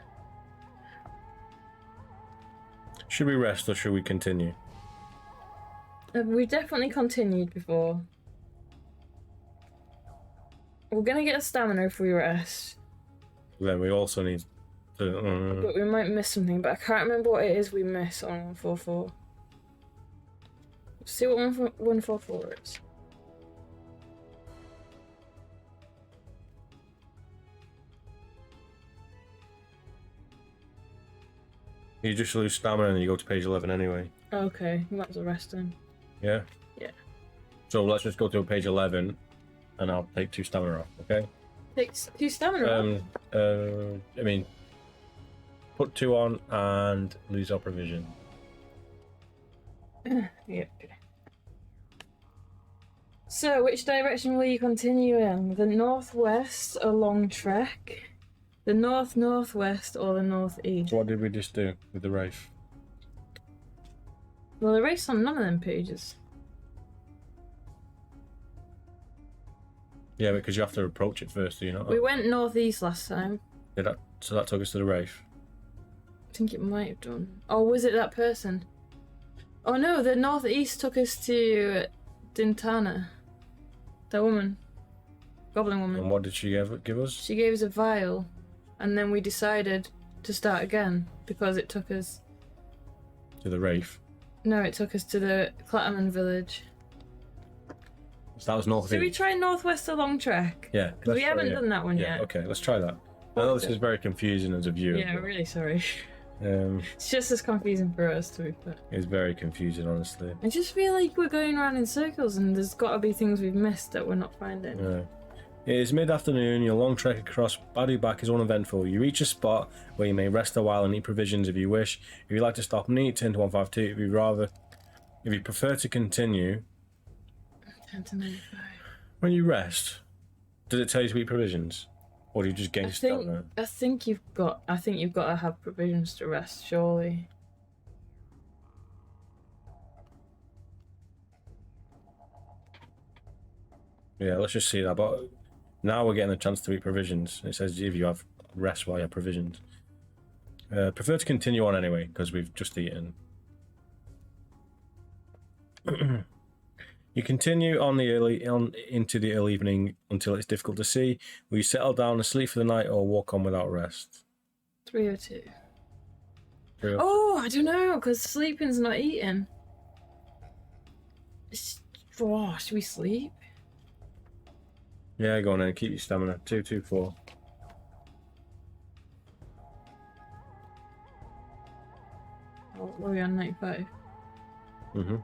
Should we rest or should we continue? We definitely continued before. We're gonna get a stamina if we rest. Then we also need to. But we might miss something, but I can't remember what it is we miss on 144. Let's see what 144 is. You just lose stamina and you go to page 11 anyway. Okay, you might as well rest then. Yeah? Yeah. So let's just go to page 11 and I'll take 2 stamina off, okay? Take 2 stamina off? I mean, put 2 on and lose our provision. Yep. So, which direction will you continue in? The northwest, a long trek? The northwest, or the northeast? So what did we just do with the Wraith? Well, the race on none of them pages. Yeah, because you have to approach it first, do you not? We went northeast last time. So that took us to the Wraith. I think it might have done. Or was it that person? Oh no, the northeast took us to Dintana. That woman. Goblin woman. And what did she give us? She gave us a vial, and then we decided to start again because it took us. To the Wraith. No, it took us to the Clatterman village. So that was northeast. Should we try northwest a long trek? Yeah. Because we haven't done that one yet. Okay, let's try that. I know this is very confusing as a viewer. Yeah, I'm really sorry. But, It's just as confusing for us too, but it's very confusing, honestly. I just feel like we're going around in circles and there's got to be things we've missed that we're not finding. Yeah. It is mid-afternoon. Your long trek across Badu Back is uneventful. You reach a spot where you may rest a while and eat provisions if you wish. If you'd like to stop and eat, turn to 152. If you prefer to continue, 10 to 95. when you rest, does it tell you to eat provisions, or do you just gain stamina? I think you've got to have provisions to rest, surely. Yeah, let's just see that. But now we're getting a chance to eat provisions. It says if you have rest while you have provisions. Prefer to continue on anyway because we've just eaten. You continue into the early evening until it's difficult to see. Will you settle down and sleep for the night or walk on without rest? 302. 302. Oh, I don't know, because sleeping's not eating. Should we sleep? Yeah, go on then. Keep your stamina. 224. Oh, what are we on 95? Mm-hmm.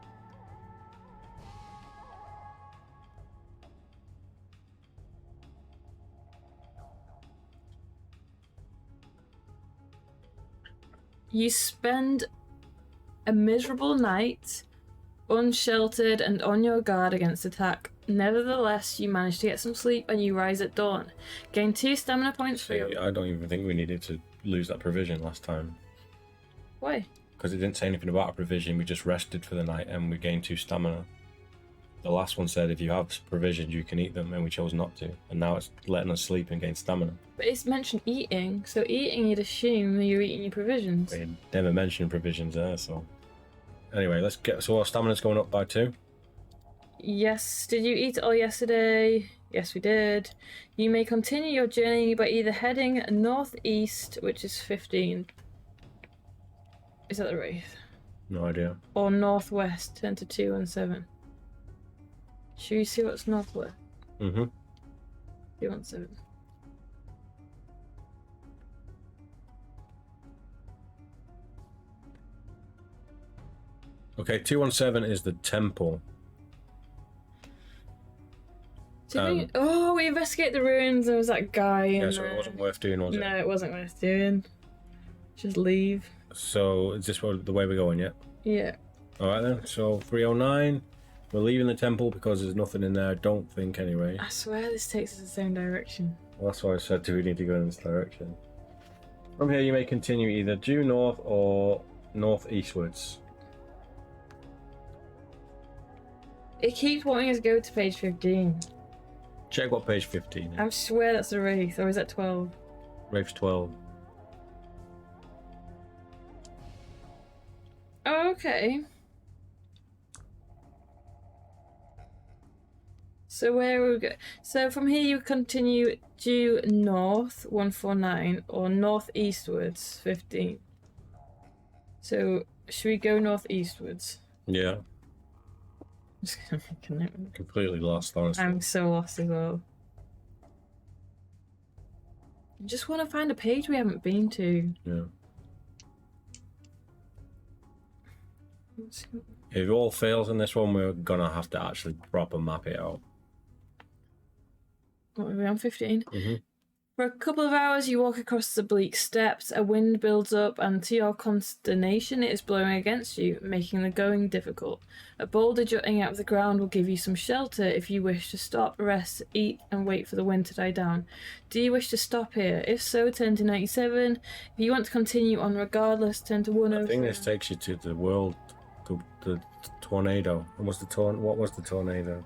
You spend a miserable night, unsheltered and on your guard against attack. Nevertheless, you manage to get some sleep and you rise at dawn. Gain 2 stamina points for your... I don't even think we needed to lose that provision last time. Why? Because it didn't say anything about a provision. We just rested for the night and we gained 2 stamina. The last one said if you have provisions, you can eat them, and we chose not to. And now it's letting us sleep and gain stamina. But it's mentioned eating, so eating you'd assume you're eating your provisions. We never mentioned provisions there, so... Anyway, so our stamina's going up by 2. Yes, did you eat it all yesterday? Yes, we did. You may continue your journey by either heading northeast, which is 15. Is that the Wraith? No idea. Or northwest, 10 to 217. Should we see what's northwest? Mm-hmm. 217. Okay, 217 is the temple. Oh, we investigate the ruins. There was that guy. Yeah, so it wasn't worth doing, was it? No, it wasn't worth doing. Just leave. So is this the way we're going, yeah? Yeah. Alright then, so 309. We're leaving the temple because there's nothing in there, I don't think, anyway. I swear this takes us the same direction. Well, that's why I said, do we need to go in this direction? From here, you may continue either due north or northeastwards. It keeps wanting us to go to page 15. Check what page 15 is. I swear that's a wraith, or is that 12? Wraith's 12. Oh, okay. So where will we go? So from here you continue due north 149 or northeastwards 15. So should we go northeastwards? Yeah. I'm just gonna make a note. Completely lost, honestly. I'm so lost as well. I just want to find a page we haven't been to. Yeah. If it all fails in this one, we're gonna have to actually proper map it out. What are we on 15? Mm-hmm. For a couple of hours, you walk across the bleak steppes. A wind builds up, and to your consternation, it is blowing against you, making the going difficult. A boulder jutting out of the ground will give you some shelter if you wish to stop, rest, eat, and wait for the wind to die down. Do you wish to stop here? If so, turn to 97. If you want to continue on regardless, turn to 103. I think this takes you to the world, the tornado. What was the tornado?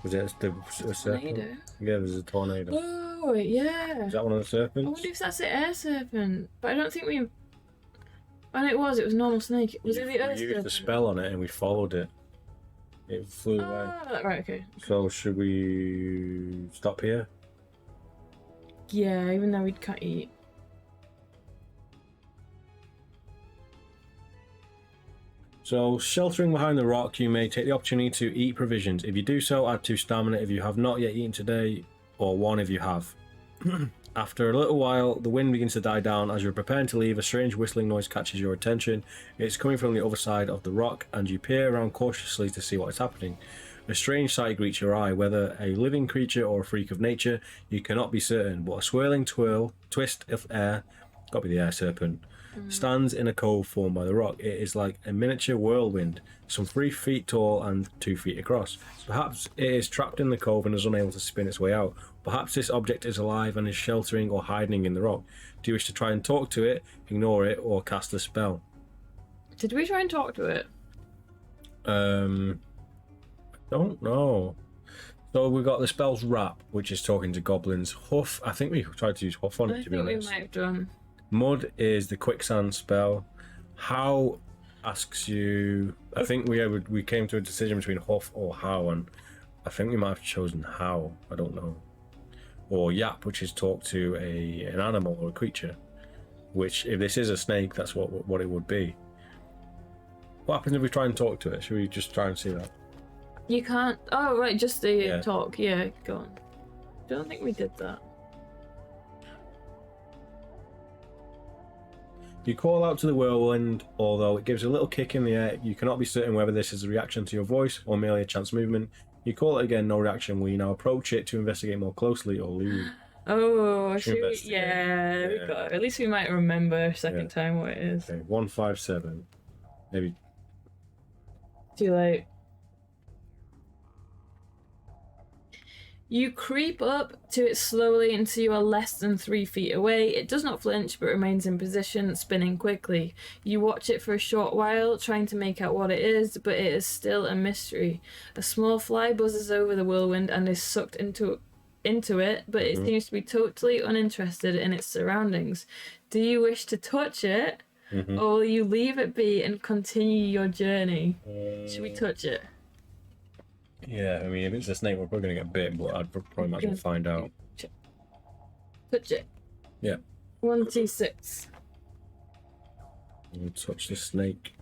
Was it a serpent? Tornado? Yeah, there's a tornado. Oh, yeah. Is that one of the serpents? I wonder if that's the air serpent. But I don't think we... Oh, no, it was a normal snake. Was it the earth We used serpent? the spell on it and we followed it. It flew away. Ah, right, okay. So should we stop here? Yeah, even though we can't eat. So, sheltering behind the rock, you may take the opportunity to eat provisions. If you do so, add 2 stamina if you have not yet eaten today, or 1 if you have. After a little while, the wind begins to die down. As you're preparing to leave, a strange whistling noise catches your attention. It's coming from the other side of the rock, and you peer around cautiously to see what is happening. A strange sight greets your eye, whether a living creature or a freak of nature, you cannot be certain, but a swirling twist of air, gotta be the air serpent, stands in a cove formed by the rock. It is like a miniature whirlwind, some 3 feet tall and 2 feet across. Perhaps it is trapped in the cove and is unable to spin its way out. Perhaps this object is alive and is sheltering or hiding in the rock. Do you wish to try and talk to it, ignore it, or cast a spell? Did we try and talk to it? I don't know. So we've got the spell's Rap, which is talking to goblins. Huff, I think we tried to use Huff on it, to be honest. We might have done. Mud is the quicksand spell. How asks you... I think we came to a decision between Huff or How, and I think we might have chosen How. I don't know. Or Yap, which is talk to an animal or a creature. Which, if this is a snake, that's what it would be. What happens if we try and talk to it? Should we just try and see that? You can't... Oh, right, just the talk. Yeah, go on. Don't think we did that. You call out to the whirlwind, although it gives a little kick in the air. You cannot be certain whether this is a reaction to your voice or merely a chance movement. You call it again, no reaction. Will you now approach it to investigate more closely or leave? Oh, we at least we might remember second time what it is. Okay, 157. Maybe. Too late. You creep up to it slowly until you are less than 3 feet away. It does not flinch but remains in position, spinning quickly. You watch it for a short while, trying to make out what it is, but it is still a mystery. A small fly buzzes over the whirlwind and is sucked into it, but it seems to be totally uninterested in its surroundings. Do you wish to touch it, or will you leave it be and continue your journey? Should we touch it? Yeah, I mean, if it's a snake, we're probably going to get bit, but I'd probably might as well find out. Touch it. Yeah. 1d6. And touch the snake.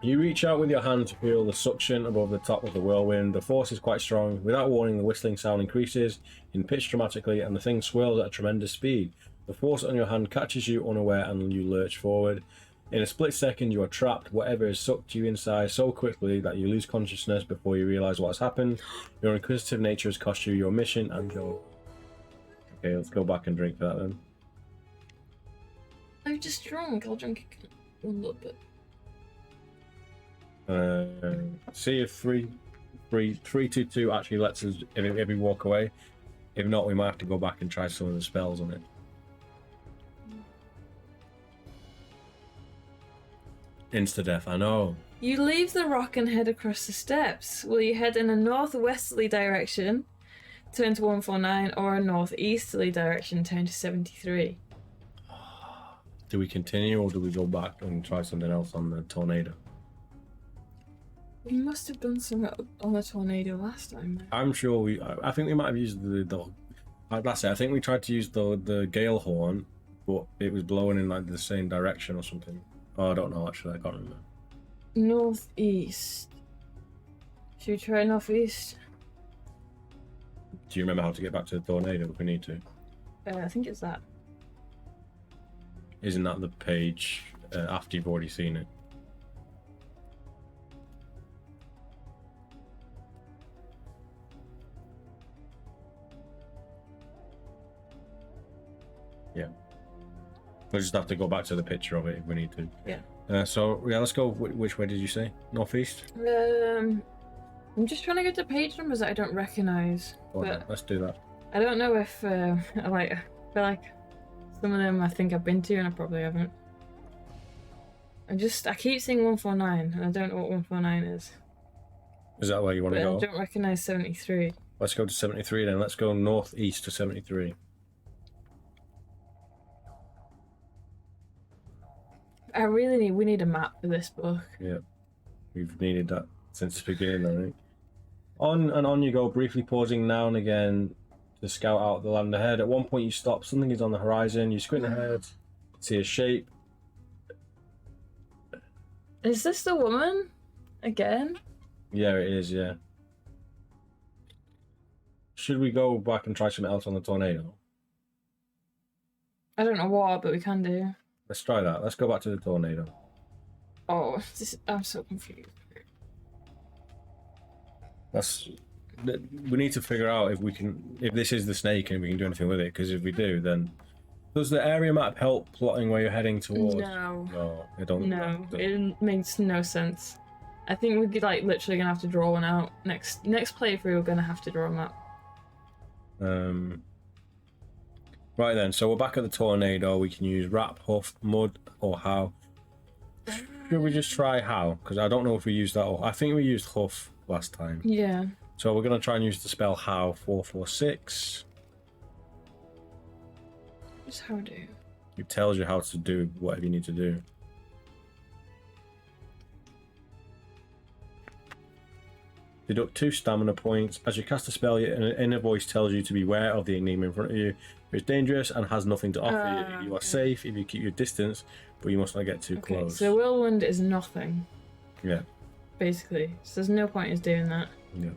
You reach out with your hand to feel the suction above the top of the whirlwind. The force is quite strong. Without warning, the whistling sound increases in pitch dramatically, and the thing swirls at a tremendous speed. The force on your hand catches you unaware, and you lurch forward. In a split second, you are trapped. Whatever has sucked you inside so quickly that you lose consciousness before you realise what has happened. Your inquisitive nature has cost you your mission and your... Okay, let's go back and drink that then. I've just drunk. I'll drink again. One little bit. See if 322 actually lets us if we walk away. If not, we might have to go back and try some of the spells on it. Insta death, I know. You leave the rock and head across the steps. Will you head in a northwesterly direction, turn to 149, or a northeasterly direction, turn to 73? Do we continue or do we go back and try something else on the tornado? We must have done something on the tornado last time. I'm sure I think we might have used that's it. I think we tried to use the gale horn, but it was blowing in like the same direction or something. Oh, I don't know actually. I can't remember. Northeast. Should we try northeast? Do you remember how to get back to the tornado if we need to? I think it's that. Isn't that the page after you've already seen it? Yeah. We'll just have to go back to the picture of it if we need to. Yeah. So yeah, let's go. Which way did you say? Northeast? I'm just trying to get to page numbers that I don't recognize. Oh, yeah, let's do that. I don't know if I feel like some of them I think I've been to and I probably haven't. I keep seeing 149 and I don't know what 149 is. Is that where you want to go? I don't recognize 73. Let's go to 73 then. Let's go northeast to 73. We need a map for this book. Yeah, we've needed that since the beginning, I think. On you go, briefly pausing now and again to scout out the land ahead. At one point you stop, something is on the horizon, you squint ahead, see a shape. Is this the woman? Again? Yeah, it is, yeah. Should we go back and try something else on the tornado? I don't know what, but we can do. Let's try that. Let's go back to the tornado. Oh, I'm so confused. We need to figure out if this is the snake and we can do anything with it, because if we do, then does the area map help plotting where you're heading towards? No, I don't. No, it makes no sense. I think we're like literally gonna have to draw one out next playthrough. We're gonna have to draw a map. Right then, so we're back at the tornado. We can use wrap, huff, mud, or how. Should we just try how? Because I don't know if we used that. I think we used huff last time. Yeah. So we're gonna try and use the spell how 446. What's how do? It tells you how to do whatever you need to do. Deduct 2 stamina points. As you cast a spell, an inner voice tells you to beware of the enigma in front of you. It's dangerous and has nothing to offer you. You are safe if you keep your distance, but you must not get too close. So whirlwind is nothing. Yeah. Basically. So there's no point in doing that. Yeah.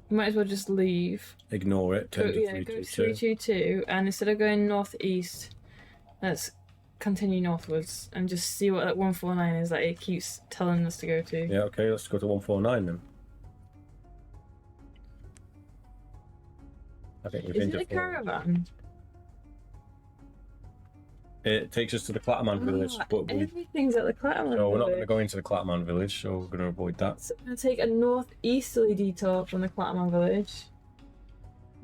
You might as well just leave. Ignore it. Go 322, and instead of going northeast, let's continue northwards and just see what that 149 is that it keeps telling us to go to. Yeah, okay, let's go to 149 then. I think we've been to Is it a caravan? It takes us to the Clatterman village, but everything's at the Clatterman so we're not village. going to go into the Clatterman village, so we're going to avoid that. So we're going to take a northeasterly detour from the Clatterman village.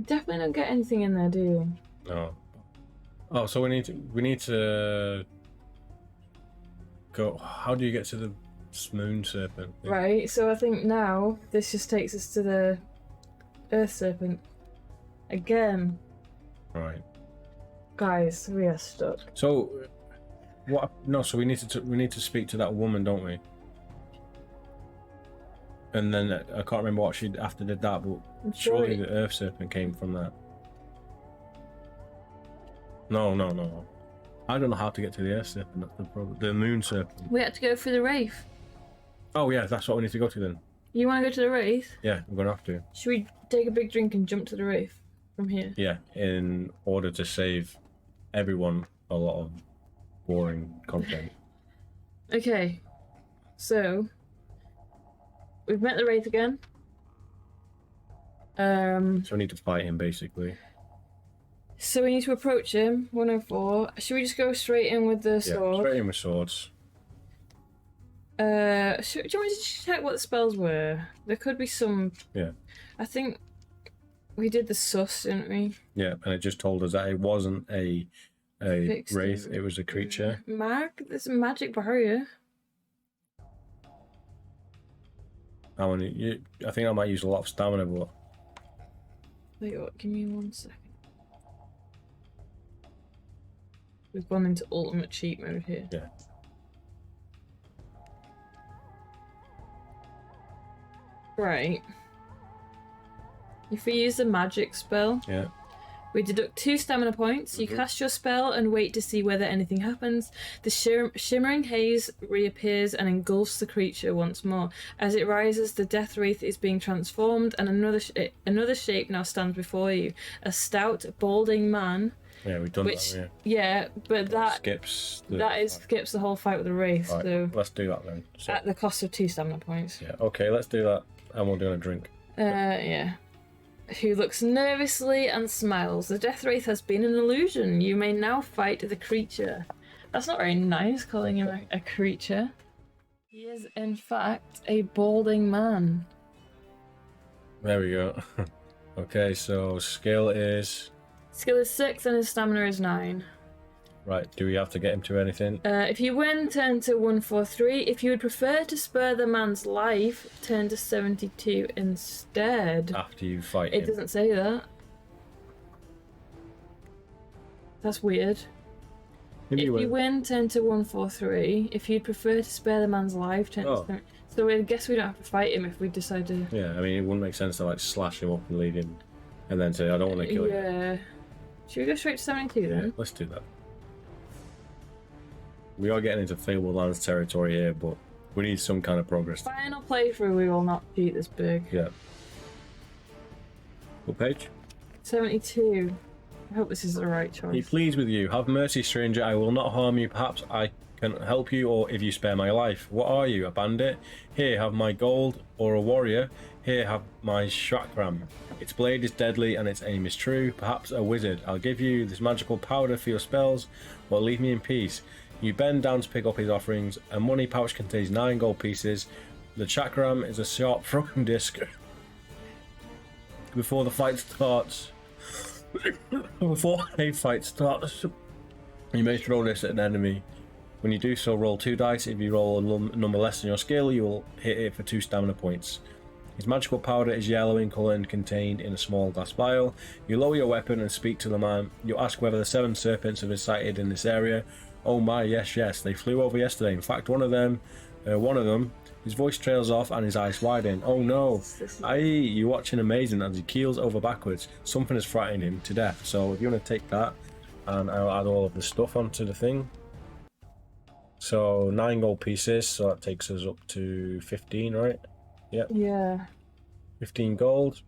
Definitely don't get anything in there, do you? No. Oh, so we need to go. How do you get to the moon serpent? Right. So I think now this just takes us to the earth serpent again. Right. Guys, we are stuck. So, what? No. So we need to speak to that woman, don't we? And then I can't remember what she after did that, but surely the earth serpent came from that. No. I don't know how to get to the earth serpent. That's the problem. The moon serpent. We had to go through the wraith. Oh yeah, that's what we need to go to then. You want to go to the wraith? Yeah, we're gonna have to. Should we take a big drink and jump to the wraith from here? Yeah, in order to save everyone a lot of boring content. Okay, so we've met the wraith again. So we need to fight him basically. So we need to approach him. 104. Should we just go straight in with the sword? Yeah, straight in with swords. Do you want me to check what the spells were? There could be some. Yeah. I think we did the sus, didn't we? Yeah, and it just told us that it wasn't a Fixed wraith, it was a creature. There's a magic barrier. I think I might use a lot of stamina, but Wait, what? Give me 1 second. We've gone into ultimate cheat mode here. yeah. Right. If we use the magic spell, Yeah. we deduct 2 stamina points. You cast your spell and wait to see whether anything happens. The shimmering haze reappears and engulfs the creature once more. As it rises, the death wraith is being transformed, and another shape now stands before you. A stout, balding man. Yeah, we've done Which, that. yeah, but that skips. skips the whole fight with the wraith. Right, So let's do that then. So, at the cost of 2 stamina points. yeah. Okay, let's do that, and we're gonna drink. Yeah. Who looks nervously and smiles. The death wraith has been an illusion. You may now fight the creature. That's not very nice, calling him a creature. He is, in fact, a balding man. There we go. Okay, so skill is Skill is 6 and his stamina is 9. right. Do we have to get him to anything? If you win, turn to 143. If you would prefer to spare the man's life, turn to 72 instead. After you fight It him. doesn't say that. That's weird. Maybe If you you win. win, turn to 143. If you'd prefer to spare the man's life, turn Oh. to 70. So I guess we don't have to fight him if we decide to. Yeah, I mean, it wouldn't make sense to like slash him up and lead him, and then say, "I don't want to kill him." Yeah. Should we go straight to 72 then? Yeah, let's do that. We are getting into Fable Lands territory here, but we need some kind of progress. Final playthrough, we will not cheat this big. Yeah. What page? 72. I hope this is the right Be choice. pleased with you. Have mercy, stranger. I will not harm you. Perhaps I can help you, or if you spare my life. What are you, a bandit? Here, have my gold, or a warrior. Here, have my shakram. Its blade is deadly and its aim is true. Perhaps a wizard. I'll give you this magical powder for your spells, or leave me in peace. You bend down to pick up his offerings. A money pouch contains 9 gold pieces. The chakram is a sharp throwing disc. Before the fight starts, before a fight starts, you may throw this at an enemy. When you do so, roll 2 dice. If you roll a number less than your skill, you will hit it for 2 stamina points. His magical powder is yellow in colour and contained in a small glass vial. You lower your weapon and speak to the man. You ask whether the 7 serpents have been sighted in this area. Oh my, yes, they flew over yesterday. In fact, one of them, his voice trails off and his eyes widen. Oh no, you watch in amazement as he keels over backwards. Something has frightened him to death. So if you want to take that, and I'll add all of the stuff onto the thing. So 9 gold pieces, so that takes us up to 15, right? Yep. Yeah. 15 gold.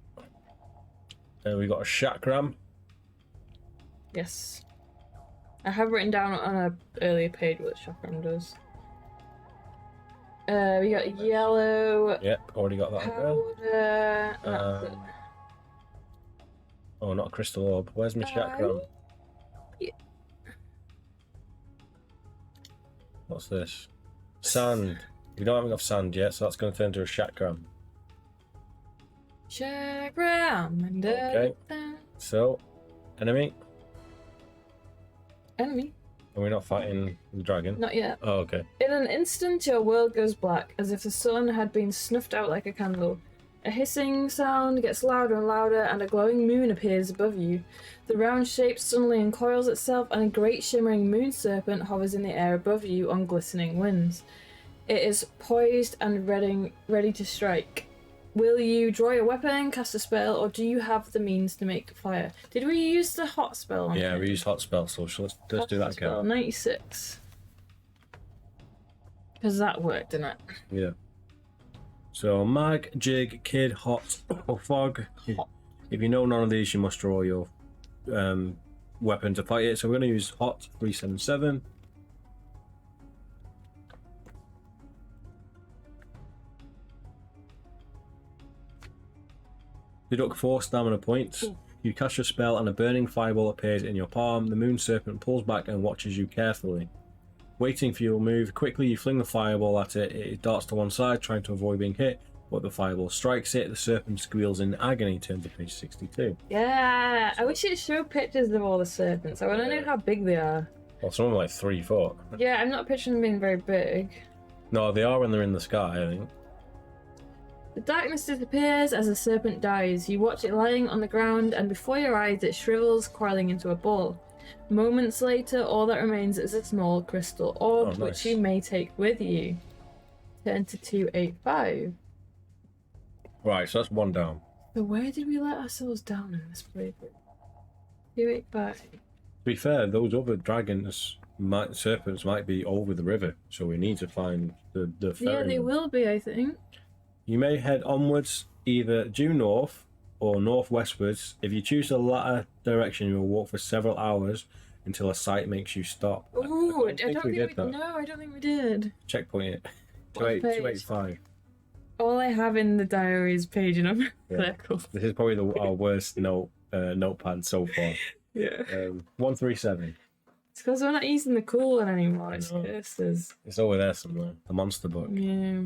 And we got a chakram. Yes. I have written down on an earlier page what chakram does. We got yellow Yep, already got that powder. there. Oh, not a crystal orb. Where's my chakram? Yeah. What's this? Sand. We don't have enough sand yet, so that's going to turn into a chakram. Chakram. Okay. So, enemy? Enemy? Are we not fighting the dragon? Not yet. Oh, okay. In an instant, your world goes black, as if the sun had been snuffed out like a candle. A hissing sound gets louder and louder, and a glowing moon appears above you. The round shape suddenly uncoils itself, and a great shimmering moon serpent hovers in the air above you on glistening wings. It is poised and ready to strike. Will you draw your weapon, cast a spell, or do you have the means to make fire? Did we use the hot spell on Yeah, him? we used hot spell, so let's do that Spell, again. 96. Because that worked, didn't it? Yeah. So, mag, jig, kid, hot, or fog. Hot. If you know none of these, you must draw your weapon to fight it. So we're going to use hot 377. Deduct 4 stamina points. Ooh. You cast your spell and a burning fireball appears in your palm. The moon serpent pulls back and watches you carefully. Waiting for your move. Quickly, you fling the fireball at it. It darts to one side, trying to avoid being hit. But the fireball strikes it. The serpent squeals in agony. Turn to page 62. Yeah, I wish it showed pictures of all the serpents. I want to know how big they are. Well, some of them are like 3 foot. Yeah, I'm not picturing them being very big. No, they are when they're in the sky, I think. The darkness disappears as the serpent dies. You watch it lying on the ground, and before your eyes it shrivels, coiling into a ball. Moments later, all that remains is a small crystal orb, which you may take with you. Turn to 285. Right, so that's 1 down. So where did we let ourselves down in this playthrough? 285. To be fair, those other serpents might be over the river, so we need to find the ferry. Yeah, they will be, I think. You may head onwards, either due north or northwestwards. If you choose the latter direction, you will walk for several hours until a sight makes you stop. Ooh, I don't think we did. No, I don't think we did. Checkpoint it. 285. All I have in the diary is page number. Yeah. Cool. This is probably our worst notepad so far. Yeah. 137. It's because we're not using the cool one anymore. It's curses. It's over there somewhere. The monster book. Yeah.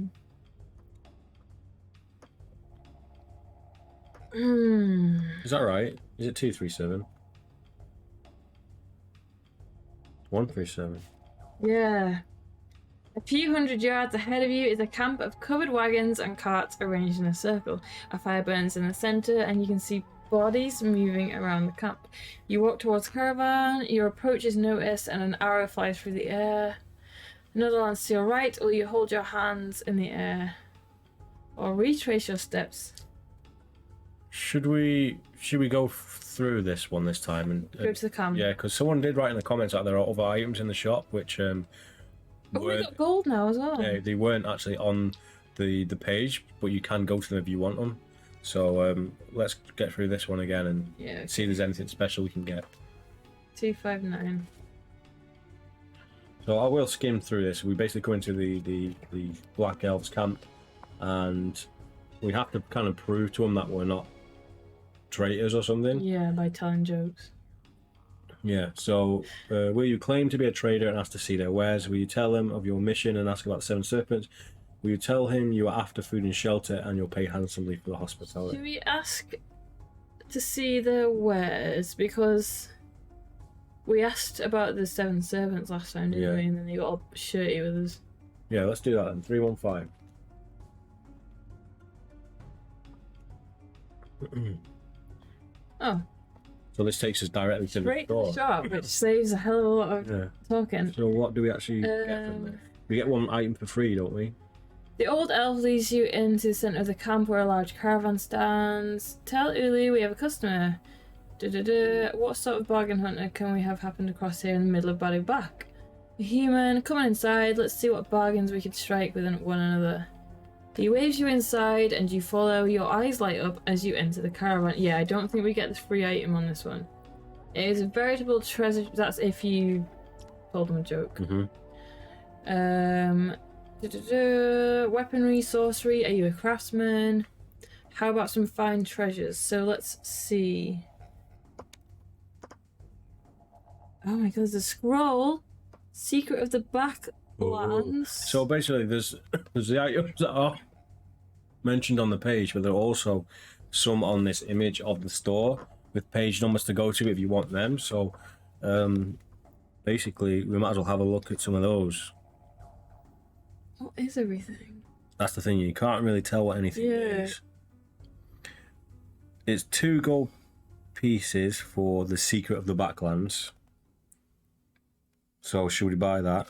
Is that right? Is it 237? 137. Yeah. A few hundred yards ahead of you is a camp of covered wagons and carts arranged in a circle. A fire burns in the center, and you can see bodies moving around the camp. You walk towards the caravan, your approach is noticed, and an arrow flies through the air. Another lands to your right, or you hold your hands in the air. Or retrace your steps. Should we go through this one this time and Go to the camp. Yeah, because someone did write in the comments that there are other items in the shop which we got gold now as well. Yeah, they weren't actually on the page, but you can go to them if you want them. So let's get through this one again and see if there's anything special we can get. 259. So I will skim through this. We basically go into the Black Elves camp, and we have to kind of prove to them that we're not traitors or something. Yeah, by telling jokes. Yeah, so will you claim to be a trader and ask to see their wares? Will you tell him of your mission and ask about the 7 serpents? Will you tell him you are after food and shelter and you'll pay handsomely for the hospitality? Do we ask to see their wares? Because we asked about the 7 serpents last time, didn't we? And then they got all shirty with us. Yeah, let's do that then. 315. Oh. So this takes us directly to the store. To the shop, which saves a hell of a lot of talking. So what do we actually get from there? We get 1 item for free, don't we? The old elf leads you into the centre of the camp where a large caravan stands. Tell Uli we have a customer. What sort of bargain hunter can we have happened across here in the middle of Back? A human, come on inside, let's see what bargains we could strike with one another. He waves you inside and you follow, your eyes light up as you enter the caravan. Yeah, I don't think we get the free item on this one. It is a veritable treasure, that's if you told them a joke. Weaponry, sorcery, are you a craftsman? How about some fine treasures? So let's see. Oh my god, there's a scroll. Secret of the Backlands. So basically there's the items that are mentioned on the page, but there are also some on this image of the store with page numbers to go to if you want them. So basically we might as well have a look at some of those. What is everything? That's the thing, you can't really tell what anything is. It's 2 gold pieces for the Secret of the Backlands. So should we buy that?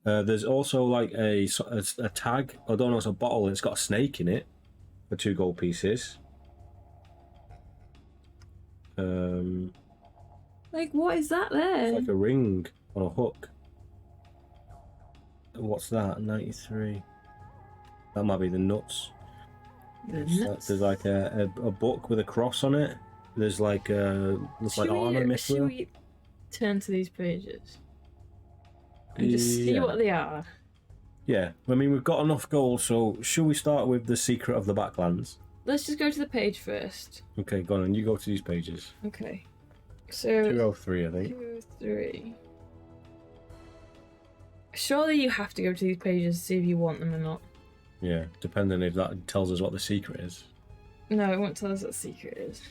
There's also like a tag. I don't know, it's a bottle and it's got a snake in it for 2 gold pieces. Like, what is that there? It's like a ring on a hook. What's that? 93. That might be the nuts. There's like a book with a cross on it. There's like looks like armor missing. Should we turn to these pages and just see what they are? Yeah, I mean we've got enough gold, so should we start with the Secret of the Backlands? Let's just go to the page first. Okay, go on, you go to these pages. Okay. So 203, I think. 203. Surely you have to go to these pages to see if you want them or not. Yeah, depending if that tells us what the secret is. No, it won't tell us what the secret is.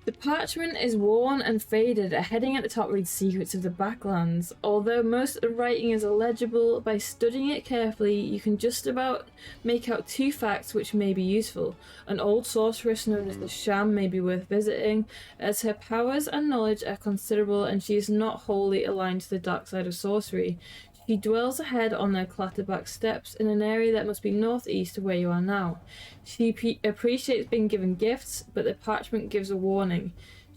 The parchment is worn and faded. A heading at the top reads Secrets of the Backlands. Although most of the writing is illegible, by studying it carefully, you can just about make out 2 facts which may be useful. An old sorceress known as the Sham may be worth visiting, as her powers and knowledge are considerable and she is not wholly aligned to the dark side of sorcery. She dwells ahead on the Clatterback Steps in an area that must be northeast of where you are now. She appreciates being given gifts, but the parchment gives a warning.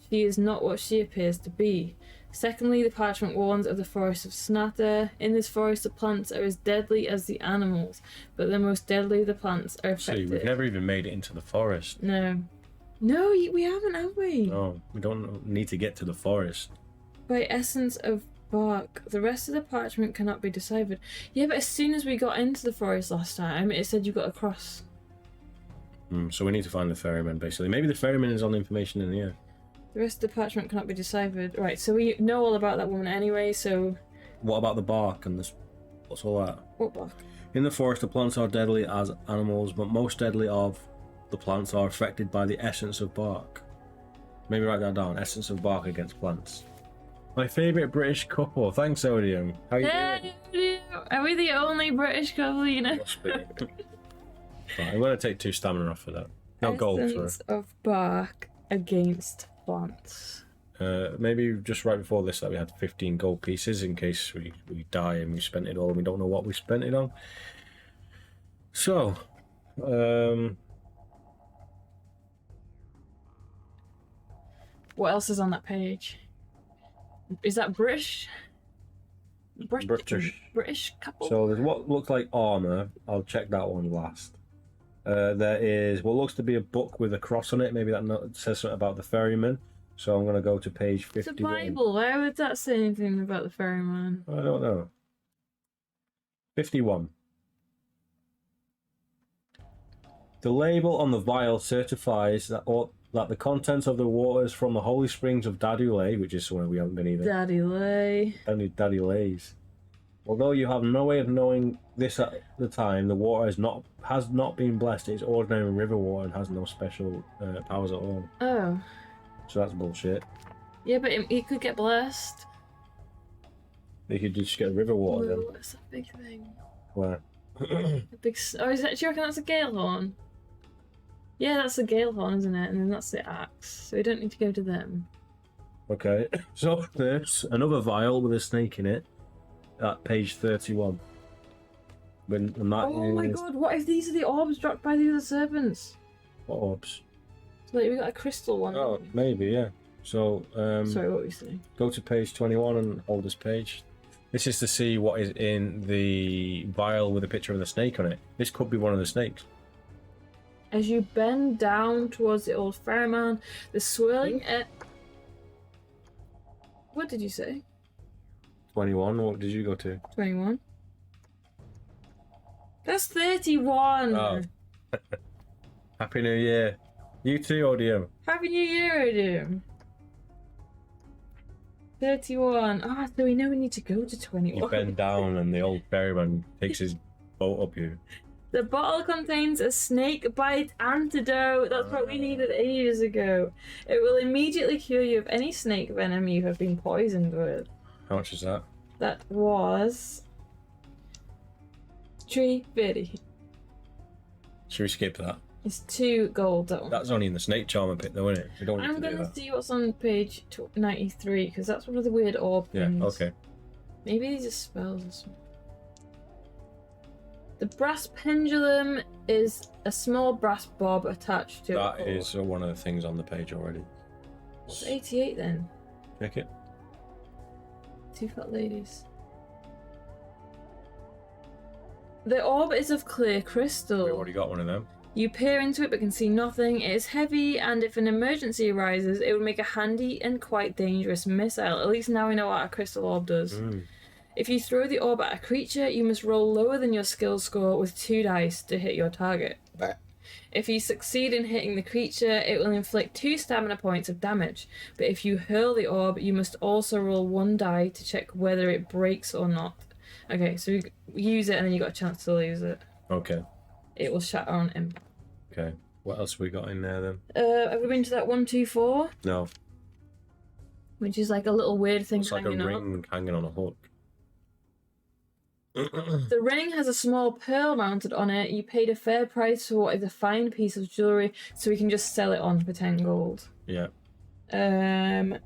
She is not what she appears to be. Secondly, the parchment warns of the forest of Snatter. In this forest, the plants are as deadly as the animals, but the most deadly of the plants are effective. See, we've never even made it into the forest. No. No, we haven't, have we? No, we don't need to get to the forest. By essence of bark. The rest of the parchment cannot be deciphered. Yeah, but as soon as we got into the forest last time, it said you got across. So we need to find the ferryman, basically. Maybe the ferryman is on the information in here. The rest of the parchment cannot be deciphered. Right, so we know all about that woman anyway, so... What about the bark and this? What's all that? What bark? In the forest, the plants are deadly as animals, but most deadly of the plants are affected by the essence of bark. Maybe write that down. Essence of bark against plants. My favourite British couple. Thanks, Odium. How you doing? Are we the only British couple, you know? Must be. Right, I'm going to take 2 stamina off for that. No gold, sorry. Essence of bark against plants. Maybe just right before this that we had 15 gold pieces in case we die and we spent it all and we don't know what we spent it on. So, what else is on that page? Is that British? British couple? So there's what looks like armour. I'll check that one last. There is what looks to be a book with a cross on it. Maybe that says something about the ferryman. So I'm going to go to page 51. It's a Bible. Why would that say anything about the ferryman? I don't know. 51. The label on the vial certifies that the contents of the waters from the holy springs of Dadulay, which is somewhere we haven't been either. Daddy Lays. Although you have no way of knowing this at the time, the water has not been blessed. It's ordinary river water and has no special powers at all. Oh. So that's bullshit. Yeah, but it could get blessed. They could just get river water then. What's that big thing? Where? Do you reckon that's a gale horn? Yeah, that's the gale horn, isn't it? And then that's the axe. So we don't need to go to them. Okay. So there's another vial with a snake in it at page 31. Oh my god, what if these are the orbs dropped by the other serpents? What orbs? So like, we got a crystal one. Oh, maybe, yeah. So, sorry, what were you saying? Go to page 21 and hold this page. This is to see what is in the vial with a picture of the snake on it. This could be one of the snakes. As you bend down towards the old ferryman, the swirling What did you say? 21, what did you go to? 21. That's 31! Oh. Happy New Year. You too, Odium. Happy New Year, Odium. 31. So we know we need to go to 21. You bend down and the old ferryman takes his boat up you. The bottle contains a snake bite antidote. That's what we needed ages ago. It will immediately cure you of any snake venom you have been poisoned with. How much is that? That was... $3.50. Should we skip that? It's 2 gold, that one. That's only in the snake charmer pit though, isn't it? We don't need I'm to do gonna that. see what's on page 93, because that's one of the weird orb things. Yeah, okay. Maybe these are spells or something. The brass pendulum is a small brass bob attached to That is one of the things on the page already. It's 88 then. Check it. 2 fat ladies. The orb is of clear crystal. We've already got one of them. You peer into it but can see nothing. It is heavy, and if an emergency arises, it would make a handy and quite dangerous missile. At least now we know what a crystal orb does. If you throw the orb at a creature, you must roll lower than your skill score with 2 dice to hit your target. If you succeed in hitting the creature, it will inflict 2 stamina points of damage. But if you hurl the orb, you must also roll 1 die to check whether it breaks or not. Okay, so we use it and then you got a chance to lose it. Okay. It will shatter on impact. Okay. What else we got in there then? Have we been to that 124? No. Which is like a little weird thing It's like a hanging ring hanging on a hook. The ring has a small pearl mounted on it. You paid a fair price for what is a fine piece of jewellery, so we can just sell it on for 10 gold. Yeah. I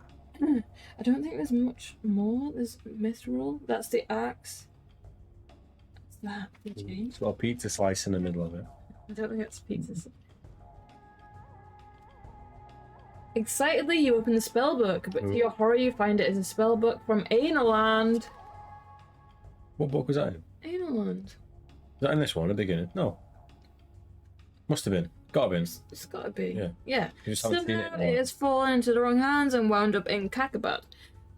don't think there's much more. There's mithril. That's the axe. What's that? The chain? It's got a pizza slice in the middle of it. I don't think it's pizza. Excitedly, you open the spell book, but to your horror, you find it is a spell book from Ainaland. What book was that in? Ainaland. Is that in this one, the beginning? No. Must have been. Gotta been. It's gotta be. Yeah. Yeah. You just haven't seen it. Somehow it has fallen into the wrong hands and wound up in Kakabat.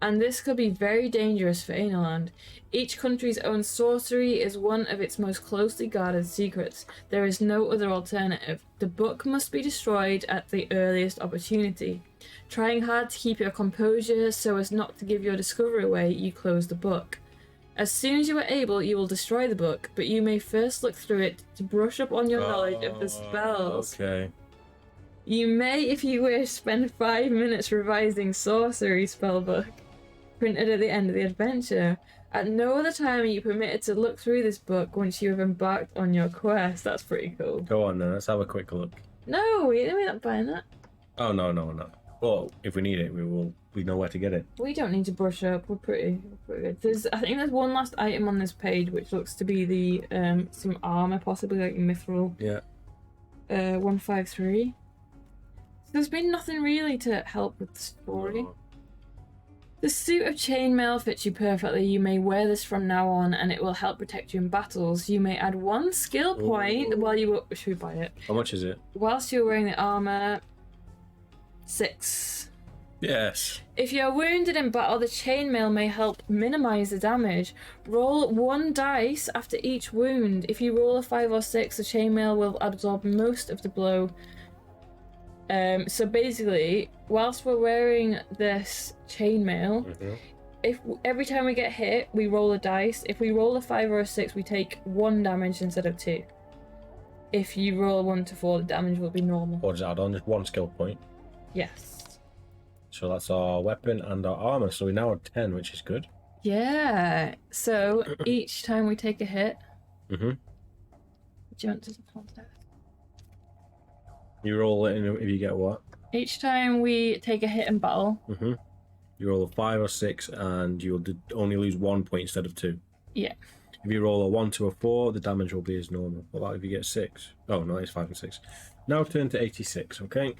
And this could be very dangerous for Ainaland. Each country's own sorcery is one of its most closely guarded secrets. There is no other alternative. The book must be destroyed at the earliest opportunity. Trying hard to keep your composure so as not to give your discovery away, you close the book. As soon as you are able, you will destroy the book, but you may first look through it to brush up on your knowledge of the spells. Okay. You may, if you wish, spend 5 minutes revising Sorcery spellbook, printed at the end of the adventure. At no other time are you permitted to look through this book once you have embarked on your quest. That's pretty cool. Go on then, let's have a quick look. No, we're not buying that. Oh, no. Well, if we need it, we know where to get it. We don't need to brush up. We're pretty good. I think there's one last item on this page which looks to be the some armor, possibly like mithril. Yeah. 153. So there's been nothing really to help with the story. No. The suit of chainmail fits you perfectly. You may wear this from now on, and it will help protect you in battles. You may add 1 skill point while you. Should we buy it? How much is it? Whilst you're wearing the armor. 6. Yes. If you are wounded in battle, the chainmail may help minimize the damage. Roll 1 dice after each wound. If you roll a 5 or 6, the chainmail will absorb most of the blow. So basically, whilst we're wearing this chainmail, if every time we get hit, we roll a dice. If we roll a 5 or a 6, we take 1 damage instead of 2. If you roll 1 to 4, the damage will be normal. What does it add on? Just 1 skill point. Yes. So that's our weapon and our armor. So we now have 10, which is good. Yeah. So each time we take a hit, jump to the contact. You roll it, and if you get what? Each time we take a hit in battle. You roll a 5 or 6, and you'll only lose 1 point instead of 2. Yeah. If you roll a 1 to a 4, the damage will be as normal. What about if you get 6? Oh no, it's 5 and 6. Now turn to 86. Okay.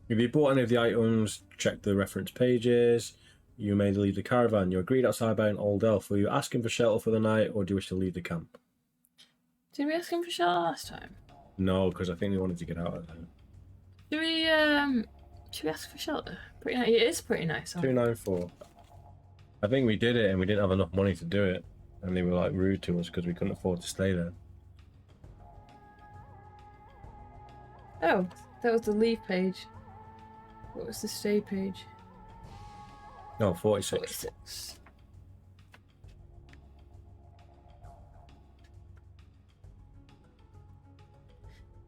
If you bought any of the items, check the reference pages. You may leave the caravan. You're greeted outside by an old elf. Are you asking for shelter for the night, or do you wish to leave the camp? Did we ask him for shelter last time? No, because I think they wanted to get out of there. Should we ask for shelter? Pretty nice. It is pretty nice. 294. I think we did it, and we didn't have enough money to do it, and they were like rude to us because we couldn't afford to stay there. Oh, that was the leave page. What was the stay page? No, 46. 46.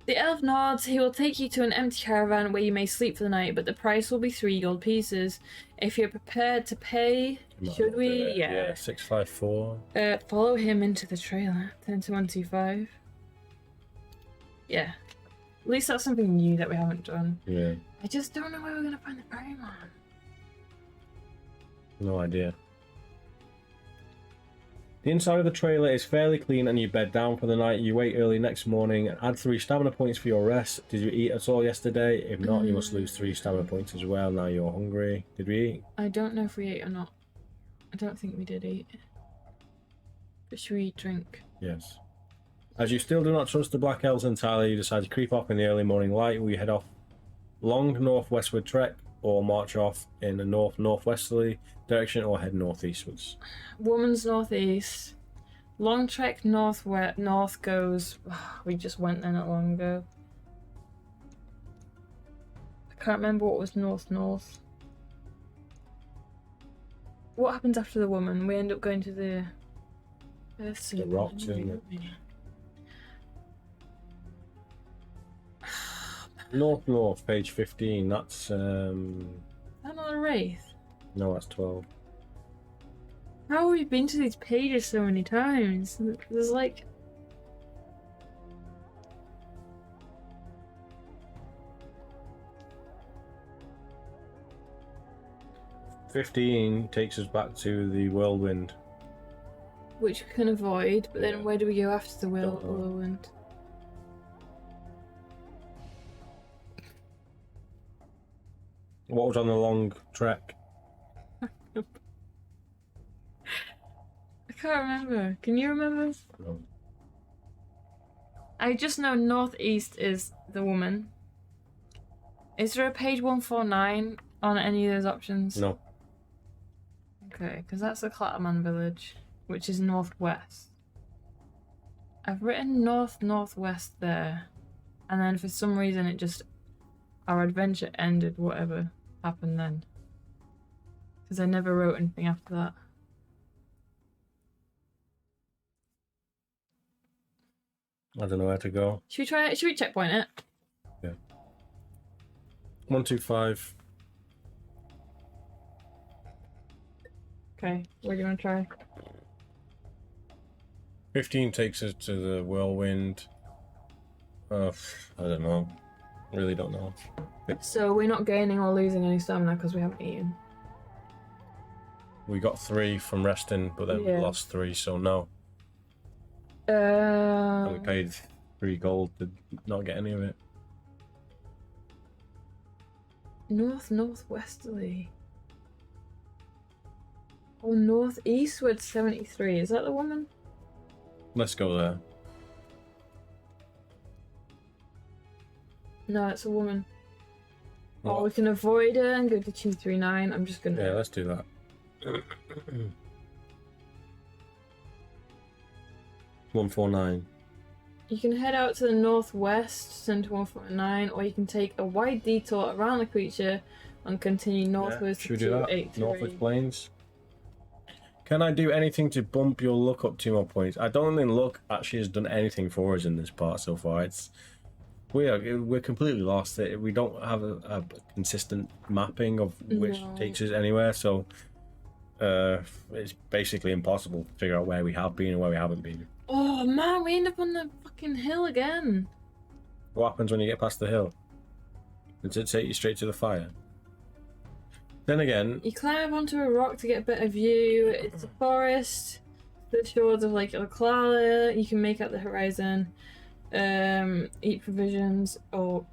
The elf nods. He will take you to an empty caravan where you may sleep for the night, but the price will be 3 gold pieces. If you're prepared to pay, should we? Yeah, 654. Follow him into the trailer. 10 to 125. Yeah. At least that's something new that we haven't done. Yeah. I just don't know where we're gonna find the ferryman. No idea. The inside of the trailer is fairly clean, and you bed down for the night. You wake early next morning and add 3 stamina points for your rest. Did you eat at all yesterday? If not, you must lose 3 stamina points as well. Now you're hungry. Did we eat? I don't know if we ate or not. I don't think we did eat. But should we drink? Yes. As you still do not trust the Black Elves entirely, you decide to creep off in the early morning light. Will you head off long northwestward trek, or march off in a north-northwesterly direction, or head northeastwards? Woman's northeast. Long trek north goes. We just went there not long ago. I can't remember what was north. what happens after the woman? We end up going to the Earth The rocks, isn't it? North, page 15. That's Another wraith. no, that's 12. How have we been to these pages so many times? There's like 15 takes us back to the whirlwind. which we can avoid, but then Yeah. where do we go after the Don't know. whirlwind? What was on the long trek? I can't remember. Can you remember? No. I just know northeast is the woman. Is there a page 149 on any of those options? No. Okay, because that's the Clatterman village, which is northwest. I've written northwest there, and then for some reason it just our adventure ended. Whatever happened then, because I never wrote anything after that. I don't know where to go. Should we try it? Should we checkpoint it? 125. Okay, what do you want to try? 15 takes us to the whirlwind. I don't know. Really don't know. So we're not gaining or losing any stamina because we haven't eaten. We got 3 from resting, but then Yeah. we lost 3, so no. And we Uh, paid 3 gold to not get any of it. northwesterly. Or northeastward 73. Is that the woman? Let's go there. No, it's a woman. Or What? we can avoid her and go to 239. I'm just gonna. Yeah, let's do that. 149. You can head out to the northwest, send to 149, or you can take a wide detour around the creature and continue northwards Should we to do that? 283. Northwest Plains. Can I do anything to bump your luck up 2 more points? I don't think luck actually has done anything for us in this part so far. We're completely lost. We don't have a consistent mapping of which No. takes us anywhere, so it's basically impossible to figure out where we have been and where we haven't been. Oh man, we end up on the fucking hill again. What happens when you get past the hill? Does it take you straight to the fire? Then again, You climb up onto a rock to get a better view. It's a forest. The shores of Lake Oclala. You can make out the horizon. Eat provisions, or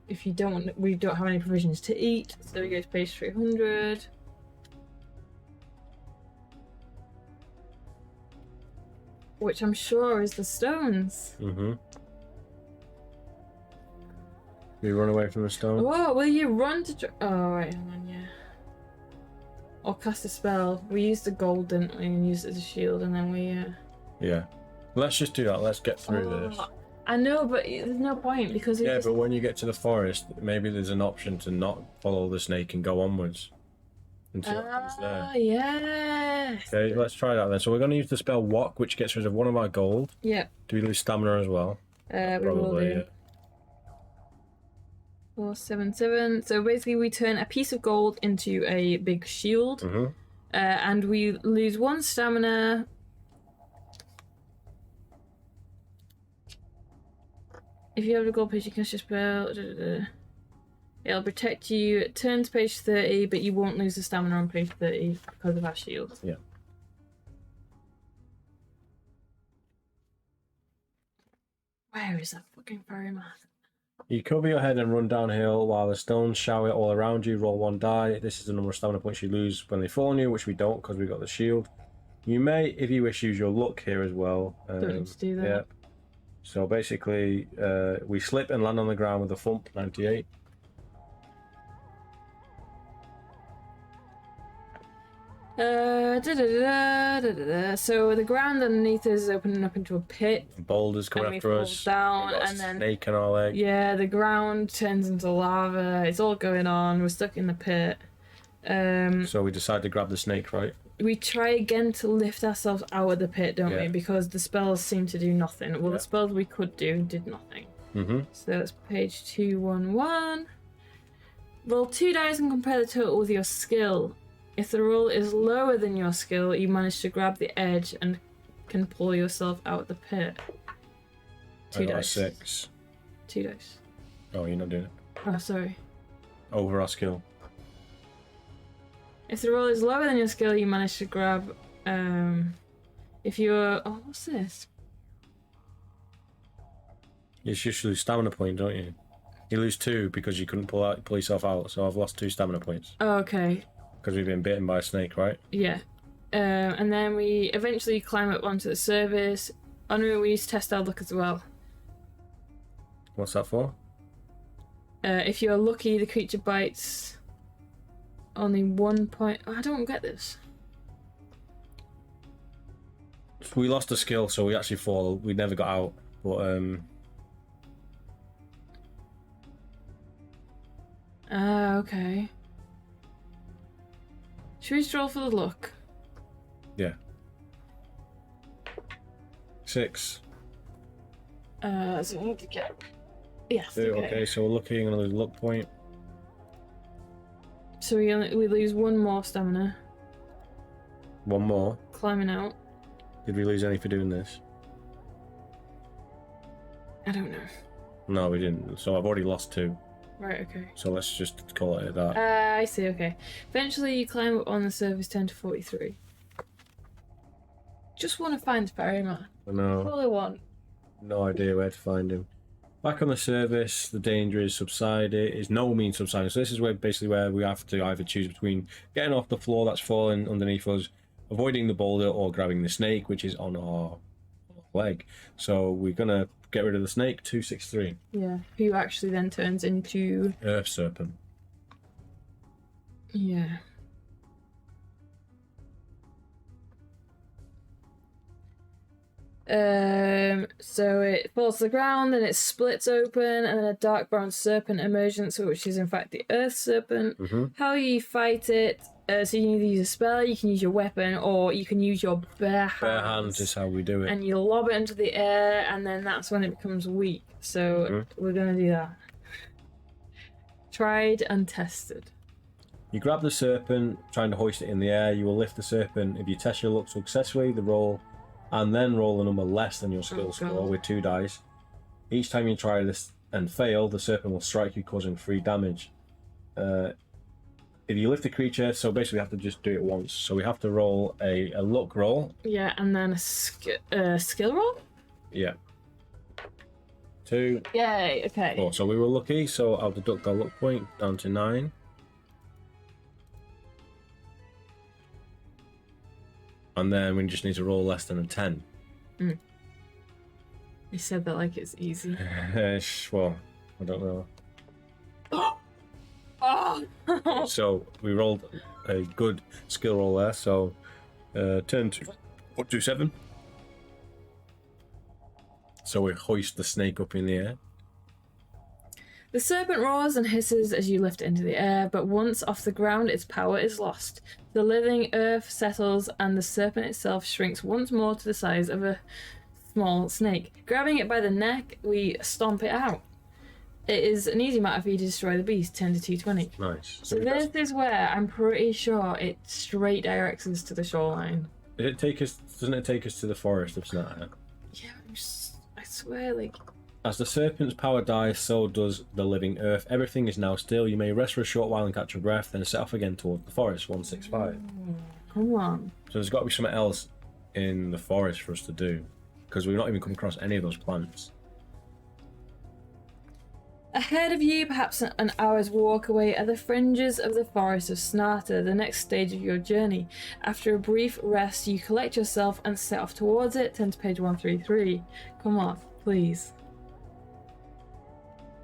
if you don't want, we don't have any provisions to eat. So we go to page 300. Which I'm sure is the stones. we run away from the stone. Whoa, will you run to... Oh, right, hang on, yeah. Or cast a spell. We used the gold, didn't we? And used it as a shield, and then we... Yeah. Let's just do that. Let's get through this. I know, but there's no point, because... Yeah, but when you get to the forest, maybe there's an option to not follow the snake and go onwards. Until it comes there. Yes! Okay, let's try that then. So we're going to use the spell Walk, which gets rid of 1 of our gold. Yep, Do we lose stamina as well? we will do. yeah. 477. So basically we turn a piece of gold into a big shield. And we lose 1 stamina. If you have a gold page, you cast your spell. It'll protect you. Turn to page 30, but you won't lose the stamina on page 30 because of our shield. Yeah. Where is that fucking fairy math? You cover your head and run downhill while the stones shower all around you. Roll 1 die. This is the number of stamina points you lose when they fall on you, which we don't because we got the shield. You may, if you wish, use your luck here as well. Don't need to do that. Yeah. So basically, we slip and land on the ground with a thump, 98. So the ground underneath us is opening up into a pit. Boulders coming And we after fall us. down, We got a and then- snake in our leg. Yeah, the ground turns into lava. It's all going on. We're stuck in the pit. So we decide to grab the snake, right? we try again to lift ourselves out of the pit, don't we? Because the spells seem to do nothing. Well, the spells we could do did nothing. So that's page 211. Roll 2 dice and compare the total with your skill. If the roll is lower than your skill, you manage to grab the edge and can pull yourself out of the pit. 2 dice. 6. 2 dice. Oh, you're not doing it. Oh, sorry. Over our skill. If the roll is lower than your skill, you manage to grab. If you're. Oh, what's this? You just lose stamina point, don't you? You lose 2 because you couldn't pull yourself out. So I've lost 2 stamina points. Oh, okay. Because we've been bitten by a snake, right? Yeah. And then we eventually climb up onto the surface. Honorary, we use test our luck as well. What's that for? If you're lucky, the creature bites only 1 point. Oh, I don't get this. We lost a skill, so we actually fall. We never got out. But okay. Should we just roll for the luck? Yeah. 6. So we need to get. Yes. 2, okay, so we're looking at a luck point. So we lose 1 more stamina. 1 more. Climbing out. Did we lose any for doing this? I don't know. No, we didn't. So I've already lost 2. Right, okay. So let's just call it that. I see, okay. Eventually you climb up on the surface 10 to 43. Just want to find Ferryman. I know. That's all I want. No idea where to find him. Back on the surface, the danger is subsided. Is no means subsided. So this is basically where we have to either choose between getting off the floor that's falling underneath us, avoiding the boulder, or grabbing the snake, which is on our leg. So we're gonna get rid of the snake. 263. Yeah. Who actually then turns into Earth Serpent. Yeah. So it falls to the ground and it splits open, and then a dark brown serpent emerges, which is in fact the Earth Serpent. How you fight it? So you can either use a spell, you can use your weapon, or you can use your bare hands. Bare hands is how we do it. And you lob it into the air, and then that's when it becomes weak. So we're gonna do that. Tried and tested. You grab the serpent, trying to hoist it in the air. You will lift the serpent. If you test your luck successfully, and then roll a number less than your skill score with 2 dice. Each time you try this and fail, the serpent will strike you, causing 3 damage. If you lift the creature, so basically we have to just do it once. So we have to roll a luck roll. Yeah, and then a skill roll? Yeah. 2. Yay, okay. 4. So we were lucky, so I'll deduct our luck point down to 9. And then we just need to roll less than a 10. You said that like it's easy. Well, I don't know. Oh! So we rolled a good skill roll there. So turn to 127. So we hoist the snake up in the air. The serpent roars and hisses as you lift it into the air, but once off the ground, its power is lost. The living earth settles, and the serpent itself shrinks once more to the size of a small snake. Grabbing it by the neck, we stomp it out. It is an easy matter for you to destroy the beast, 10 to 220. Nice. So this is where I'm pretty sure it straight directs us to the shoreline. Doesn't it take us to the forest of Snarter? Yeah, I swear, like... As the serpent's power dies, so does the living earth. Everything is now still. You may rest for a short while and catch your breath, then set off again towards the forest. 165. Come on. So there's got to be something else in the forest for us to do, because we've not even come across any of those plants. Ahead of you, perhaps an hour's walk away, are the fringes of the forest of Snarter, the next stage of your journey. After a brief rest, you collect yourself and set off towards it. Turn to page 133. Come on, please.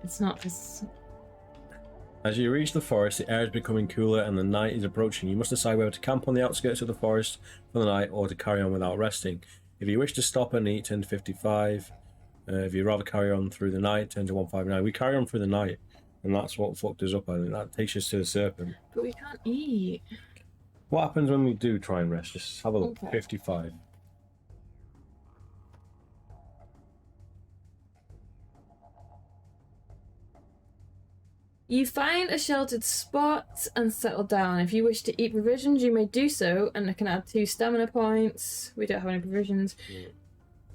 It's not... As you reach the forest, the air is becoming cooler and the night is approaching. You must decide whether to camp on the outskirts of the forest for the night or to carry on without resting. If you wish to stop and eat, turn to 55. If you'd rather carry on through the night, turn to 159. We carry on through the night, and that's what fucked us up. I think that takes us to the serpent. But we can't eat. What happens when we do try and rest? Just have a look. Okay. 55. You find a sheltered spot and settle down. If you wish to eat provisions, you may do so, and I can add 2 stamina points. We don't have any provisions. Yeah.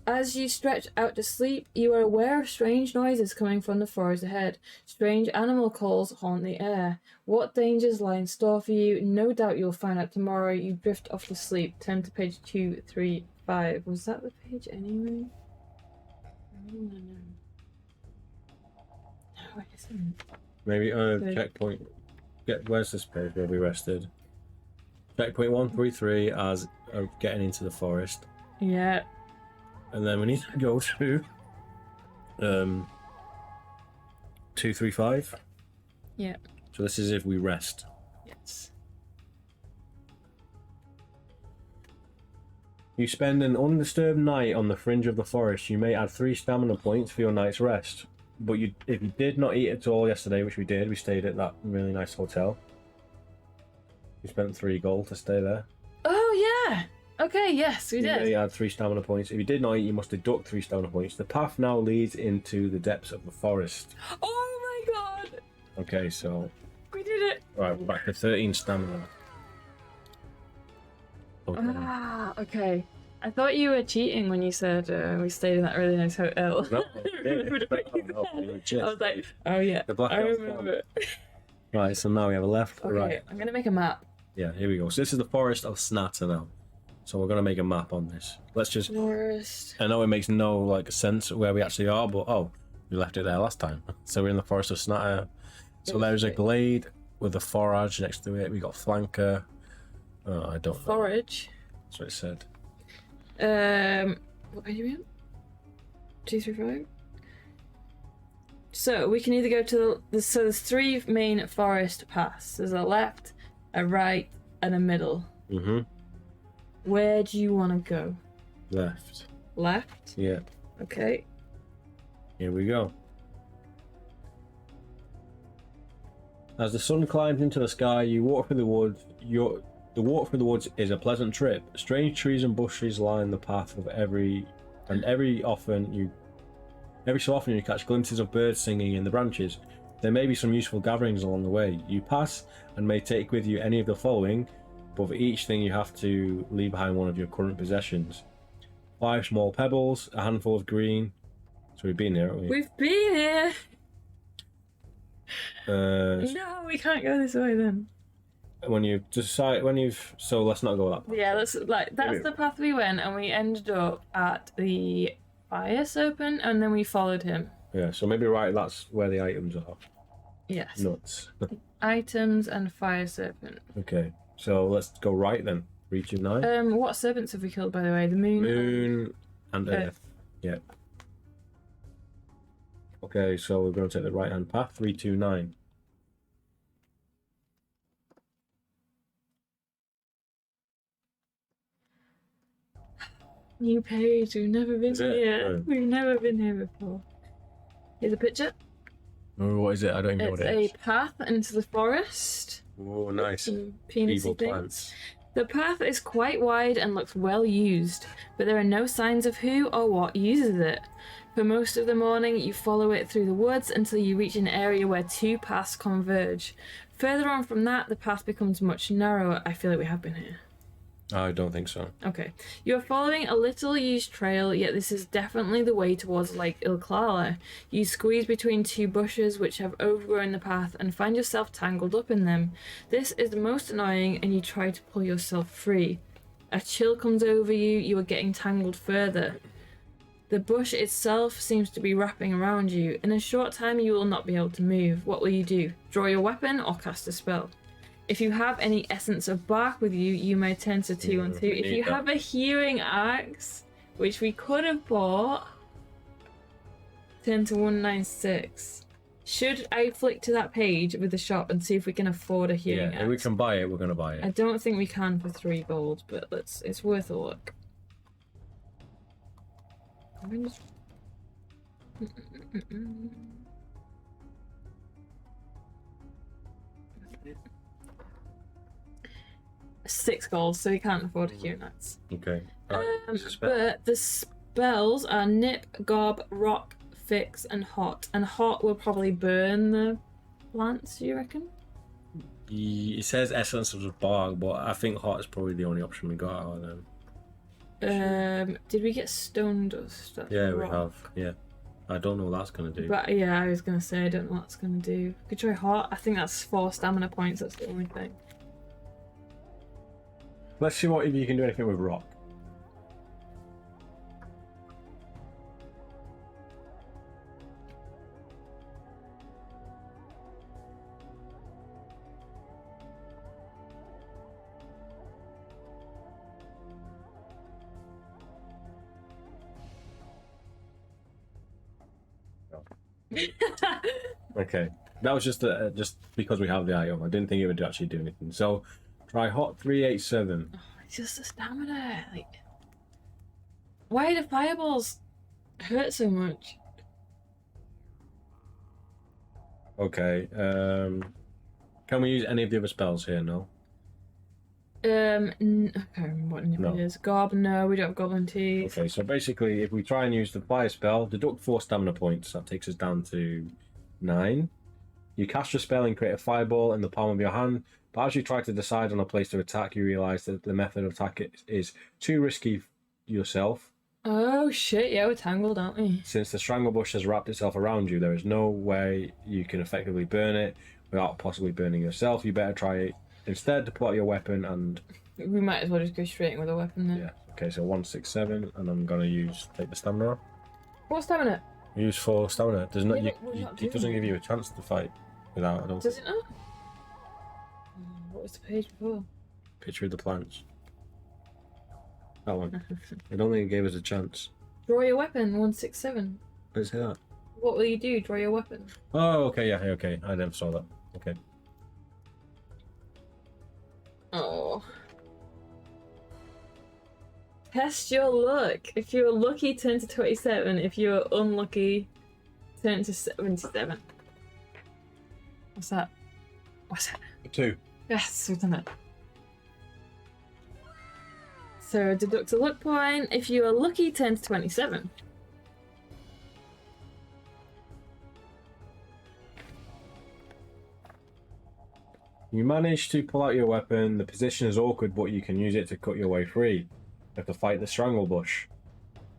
As you stretch out to sleep, you are aware of strange noises coming from the forest ahead. Strange animal calls haunt the air. What dangers lie in store for you? No doubt you'll find out tomorrow. You drift off to sleep. Turn to page 235. Was that the page anyway? No, it isn't. Maybe checkpoint. Where's this page where we rested? Checkpoint 133 as getting into the forest. Yeah. And then we need to go to 235. Yeah. So this is if we rest. Yes. You spend an undisturbed night on the fringe of the forest. You may add 3 stamina points for your night's rest. But if you did not eat at all yesterday, which we did, we stayed at that really nice hotel. You spent 3 gold to stay there. Oh, yeah. Okay, yes, we did. You add 3 stamina points. If you did not eat, you must deduct 3 stamina points. The path now leads into the depths of the forest. Oh my god! Okay, so... We did it! Right, we're back to 13 stamina. Okay. Ah, okay. I thought you were cheating when you said we stayed in that really nice hotel. No, I remembered what you said. I was like, oh yeah, The blackout I remember. Right, so now we have a left, Okay, right. I'm gonna make a map. Yeah, here we go. So this is the forest of Snatter now. So we're gonna make a map on this. Let's just. Forest. I know it makes no sense where we actually are, but we left it there last time. So we're in the forest of Snatter. So there's a glade with a forage next to it. We got flanker. Oh, I don't know. Forage. That's what it said. What page are we on? 235. So we can either go to so there's 3 main forest paths. There's a left, a right, and a middle. Mm-hmm. Where do you want to go? Left. Left? Yeah. Okay. Here we go. As the sun climbs into the sky, you walk through the woods. The walk through the woods is a pleasant trip. Strange trees and bushes line the path of every so often you catch glimpses of birds singing in the branches. There may be some useful gatherings along the way. You pass and may take with you any of the following, but for each thing you have to leave behind one of your current possessions. 5 small pebbles, a handful of green. So we've been here, haven't we? We've been here! Uh, No, we can't go this way then. so let's not go that path. Yeah, that's the path we went, and we ended up at the fire serpent, and then we followed him. Yeah, so maybe right, that's where the items are. Yes. Nuts. Items and fire serpent. Okay, so let's go right then. Region 9. What serpents have we killed, by the way? The moon. Moon and Earth. Yeah. Okay, so we're going to take the right hand path. 329. New page. We've never been Is it? here. Oh. We've never been here before. Here's a picture. Oh, what is it? I don't even know It's what it is. a path into the forest. Oh, nice. Some penisy Evil things. plants. The path is quite wide and looks well used, but there are no signs of who or what uses it. For most of the morning, you follow it through the woods until you reach an area where 2 paths converge. Further on from that, the path becomes much narrower. I feel like we have been here. I don't think so. Okay. You are following a little used trail, yet this is definitely the way towards Lake Ilklala. You squeeze between 2 bushes which have overgrown the path and find yourself tangled up in them. This is the most annoying, and you try to pull yourself free. A chill comes over you, you are getting tangled further. The bush itself seems to be wrapping around you. In a short time you will not be able to move. What will you do? Draw your weapon or cast a spell? If you have any essence of bark with you, you may turn to 2 and 2. If you have a healing axe, which we could have bought, turn to 196. Should I flick to that page with the shop and see if we can afford a healing axe? If we can buy it, we're going to buy it. I don't think we can for 3 gold, but it's worth a look. 6 gold, so he can't afford a Q-Nuts. Okay. But the spells are Nip, Gob, Rock, Fix, and Hot. And Hot will probably burn the plants, do you reckon? It says Essence of the Bark, but I think Hot is probably the only option we got out of them. Did we get Stone Dust? Yeah, we have. Yeah. I don't know what that's going to do. But yeah, I was going to say, I don't know what that's going to do. Could try Hot. I think that's 4 stamina points, that's the only thing. Let's see what if you can do anything with Rock. Okay, that was just because we have the item. I didn't think it would actually do anything. So, try Hot 387. Oh, it's just the stamina. Like, why do fireballs hurt so much? Okay. Can we use any of the other spells here? No. I can't remember what name it is. Gob, no, we don't have Goblin Teeth. Okay, so basically, if we try and use the fire spell, deduct 4 stamina points. That takes us down to 9. You cast your spell and create a fireball in the palm of your hand, but as you try to decide on a place to attack, you realise that the method of attack is too risky yourself. Oh shit, yeah, we're tangled, aren't we? Since the strangle bush has wrapped itself around you, there is no way you can effectively burn it without possibly burning yourself. You better try it instead to pull out your weapon and... We might as well just go straight in with a weapon then. Yeah, okay, so 167, and I'm going to take the stamina. What stamina? Use 4 stamina. There's not, Yeah, it doesn't give you a chance to fight without, I don't Does it not? What was the page before? Picture of the plants. That one. It only gave us a chance. Draw your weapon, 167. Let's hear that. What will you do? Draw your weapon. Oh, okay, yeah, okay. I never saw that. Okay. Oh. Test your luck. If you're lucky, turn to 27. If you're unlucky, turn to 77. What's that? What's that? 2. Yes, we've done it. So deduct a luck point. If you are lucky, turn to 27. You manage to pull out your weapon. The position is awkward, but you can use it to cut your way free. You have to fight the strangle bush.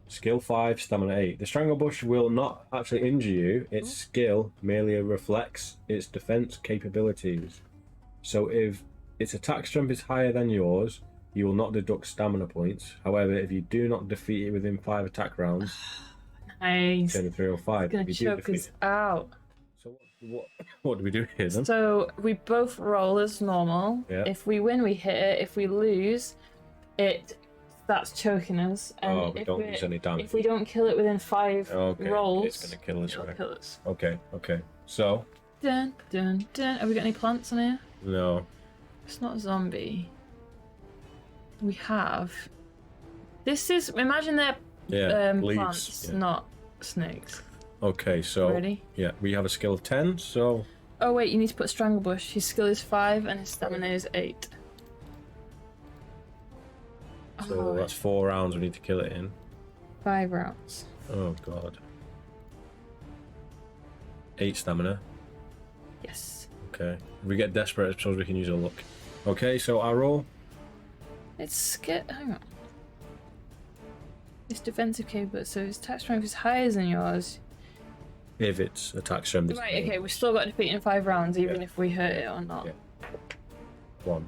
Skill 5, stamina 8. The strangle bush will not actually injure you. Its skill merely reflects its defense capabilities. So if its attack strength is higher than yours, you will not deduct stamina points. However, if you do not defeat it within 5 attack rounds, Nice. turn to 3 or 5. It's gonna If you do choke defeat us out. So what do we do here then? So we both roll as normal. Yeah. If we win, we hit it. If we lose, it starts choking us. And we if don't use any damage. If we don't kill it within 5 rolls, it's gonna kill us. it'll Right? kill us. Okay. So Dun dun dun. Have we got any plants on here? no. It's not a zombie. We have. This is. Imagine they're Leaves. plants, Yeah. not snakes. Okay, so Ready? yeah, we have a skill of 10. So Oh wait, you need to put Stranglebush. His skill is 5 and his stamina is 8. that's 4 rounds. We need to kill it in. 5 rounds. Oh god. 8 stamina. Yes. Okay. If we get desperate, I suppose we can use a luck. Okay, so I roll. It's hang on. It's defensive capable, so his attack strength is higher than yours. If it's attack strength. Right, okay, we've still got to defeat in 5 rounds, even Yeah. if we hurt it or not. Yeah. 1.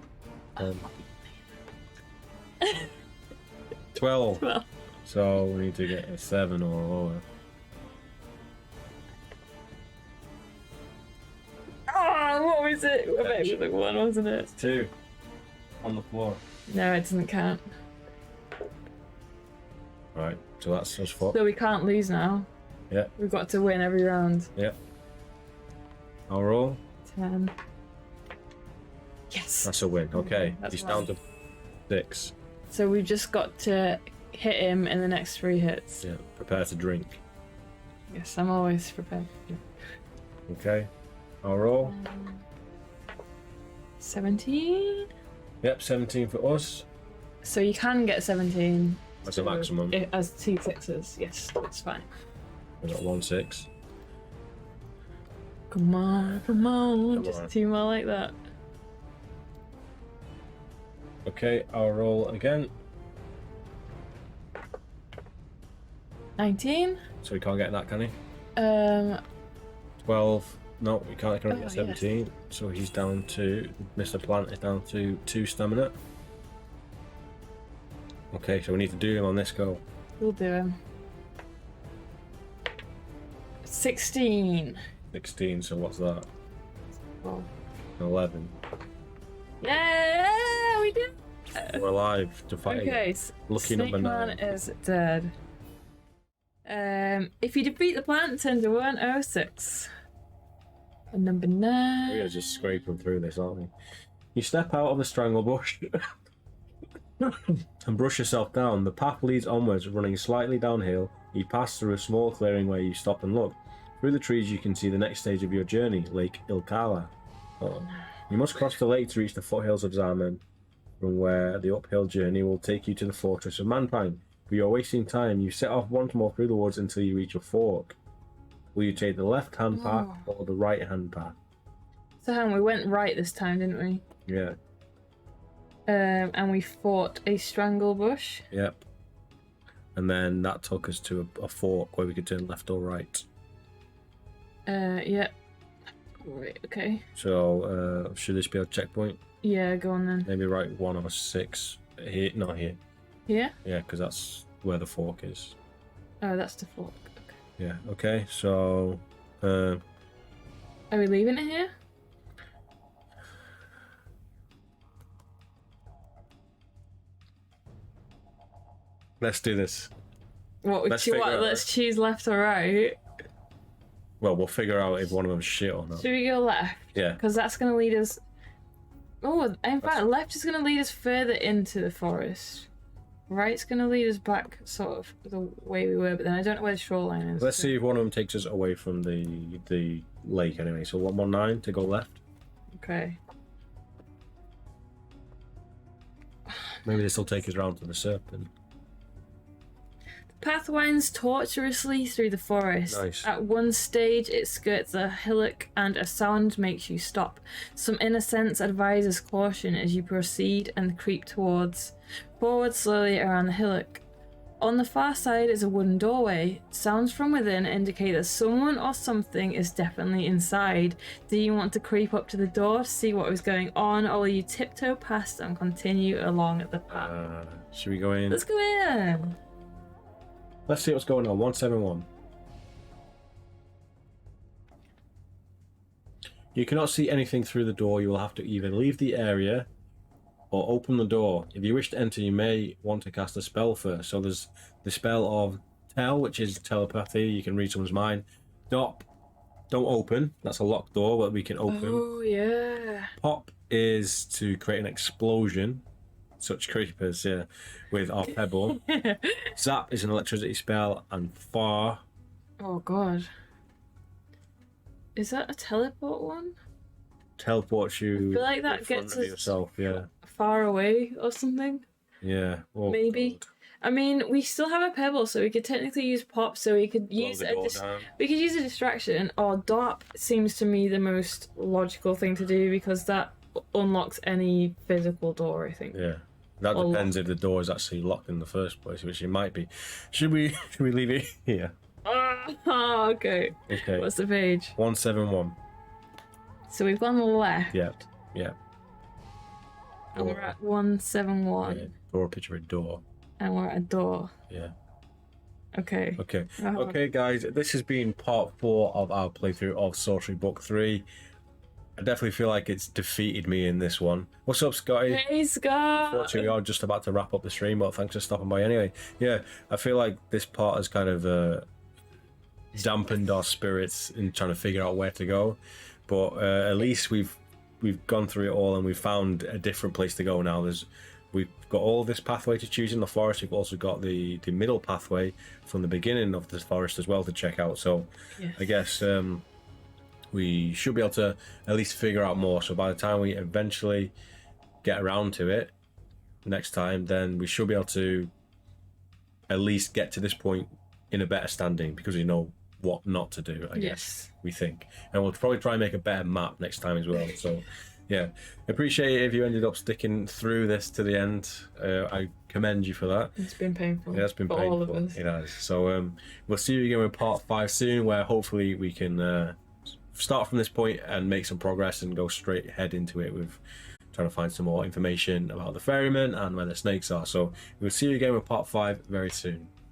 12. Well, So we need to get a 7 or lower. what was it? I bet it was like 1, wasn't it? 2. On the floor. No, it doesn't count. Right, so that's us 4. So we can't lose now. Yeah. We've got to win every round. Yeah. I'll roll. 10. Yes. That's a win. Okay. That's He's one. down to 6. So we've just got to hit him in the next 3 hits. Yeah. Prepare to drink. Yes, I'm always prepared. Okay. I'll roll. 17. Yep, 17 for us. So you can get 17. That's a maximum. As 2 6s. Yes, that's fine. We got 1 6. Come on, come on. Come Just on. 2 more like that. Okay, I'll roll again. 19. So he can't get that, can he? 12. No, we can't. He can only get 17. Yes. So he's down to... Mr. Plant is down to 2 stamina. Okay, so we need to do him on this go. We'll do him. 16. 16, so what's that? Oh. 11. Yeah, we did. We're alive to fight. Okay, lucky number 9. Man is dead. If you defeat the plant, turn to 106. And number 9. We are just scraping through this, aren't we? You step out of the strangle bush and brush yourself down. The path leads onwards, running slightly downhill. You pass through a small clearing where you stop and look. Through the trees, you can see the next stage of your journey, Lake Ilkala. You must cross the lake to reach the foothills of Zaman, from where the uphill journey will take you to the fortress of Manpine. But you're wasting time. You set off once more through the woods until you reach a fork. Will you take the left-hand path or the right-hand path? So, we went right this time, didn't we? Yeah. And we fought a strangle bush. Yep. And then that took us to a fork where we could turn left or right. Yep. Right, okay. So, should this be a checkpoint? Yeah, go on then. Maybe right 1 or 6. Here, not here. Here? Yeah, because that's where the fork is. Oh, that's the fork. Okay. Yeah, okay, so... Are we leaving it here? Let's do this. Let's choose left or right. Well, we'll figure out if one of them's shit or not. Should we go left? Yeah. Because that's going to lead us... Oh, in fact, left is going to lead us further into the forest. Right's going to lead us back sort of the way we were, but then I don't know where the shoreline is. Let's see if one of them takes us away from the lake anyway. So 119 to go left. Okay. Maybe this will take us round to the serpent. The path winds tortuously through the forest. Nice. At one stage, it skirts a hillock and a sound makes you stop. Some inner sense advises caution as you proceed and creep forward slowly around the hillock. On the far side is a wooden doorway. Sounds from within indicate that someone or something is definitely inside. Do you want to creep up to the door to see what is going on, or will you tiptoe past and continue along the path? Should we go in? Let's go in. Let's see what's going on. 171. You cannot see anything through the door. You will have to either leave the area or open the door. If you wish to enter, you may want to cast a spell first. So there's the spell of Tell, which is telepathy. You can read someone's mind. Dop, don't open. That's a locked door that we can open. Oh, yeah. Pop is to create an explosion. Such creepers, yeah, with our pebble. Zap is an electricity spell, and Far. Oh, God. Is that a teleport one? Teleports you. I feel like that gets us yourself, yeah. Far away or something. Yeah. Oh, maybe. God. I mean, we still have a pebble, so we could technically use Pop, so we could use we could use a distraction, or Dop seems to me the most logical thing to do because that unlocks any physical door, I think. Yeah. That depends if the door is actually locked in the first place, which it might be. Should we leave it here? Oh, okay. Okay. What's the page? 171. So we've gone left. Yeah. Yeah. And we're at 171. Yeah. Draw a picture of a door. And we're at a door. Yeah. Okay. Okay. Oh. Okay, guys. This has been part 4 of our playthrough of Sorcery Book 3. I definitely feel like it's defeated me in this one. What's up, Scotty? Hey, Scott! Unfortunately, we are just about to wrap up the stream, but thanks for stopping by anyway. Yeah, I feel like this part has kind of dampened our spirits in trying to figure out where to go. But at least we've gone through it all and we've found a different place to go now. We've got all this pathway to choose in the forest. We've also got the middle pathway from the beginning of the forest as well to check out. So yes. I guess... we should be able to at least figure out more. So by the time we eventually get around to it next time, then we should be able to at least get to this point in a better standing, because we know what not to do, I guess, we think. And we'll probably try and make a better map next time as well. So yeah, appreciate it if you ended up sticking through this to the end. I commend you for that. It's been painful. Yeah, it's been for painful. all of us. It has. So we'll see you again with part 5 soon, where hopefully we can start from this point and make some progress and go straight head into it with trying to find some more information about the ferryman and where the snakes are. So we'll see you again with part 5 very soon.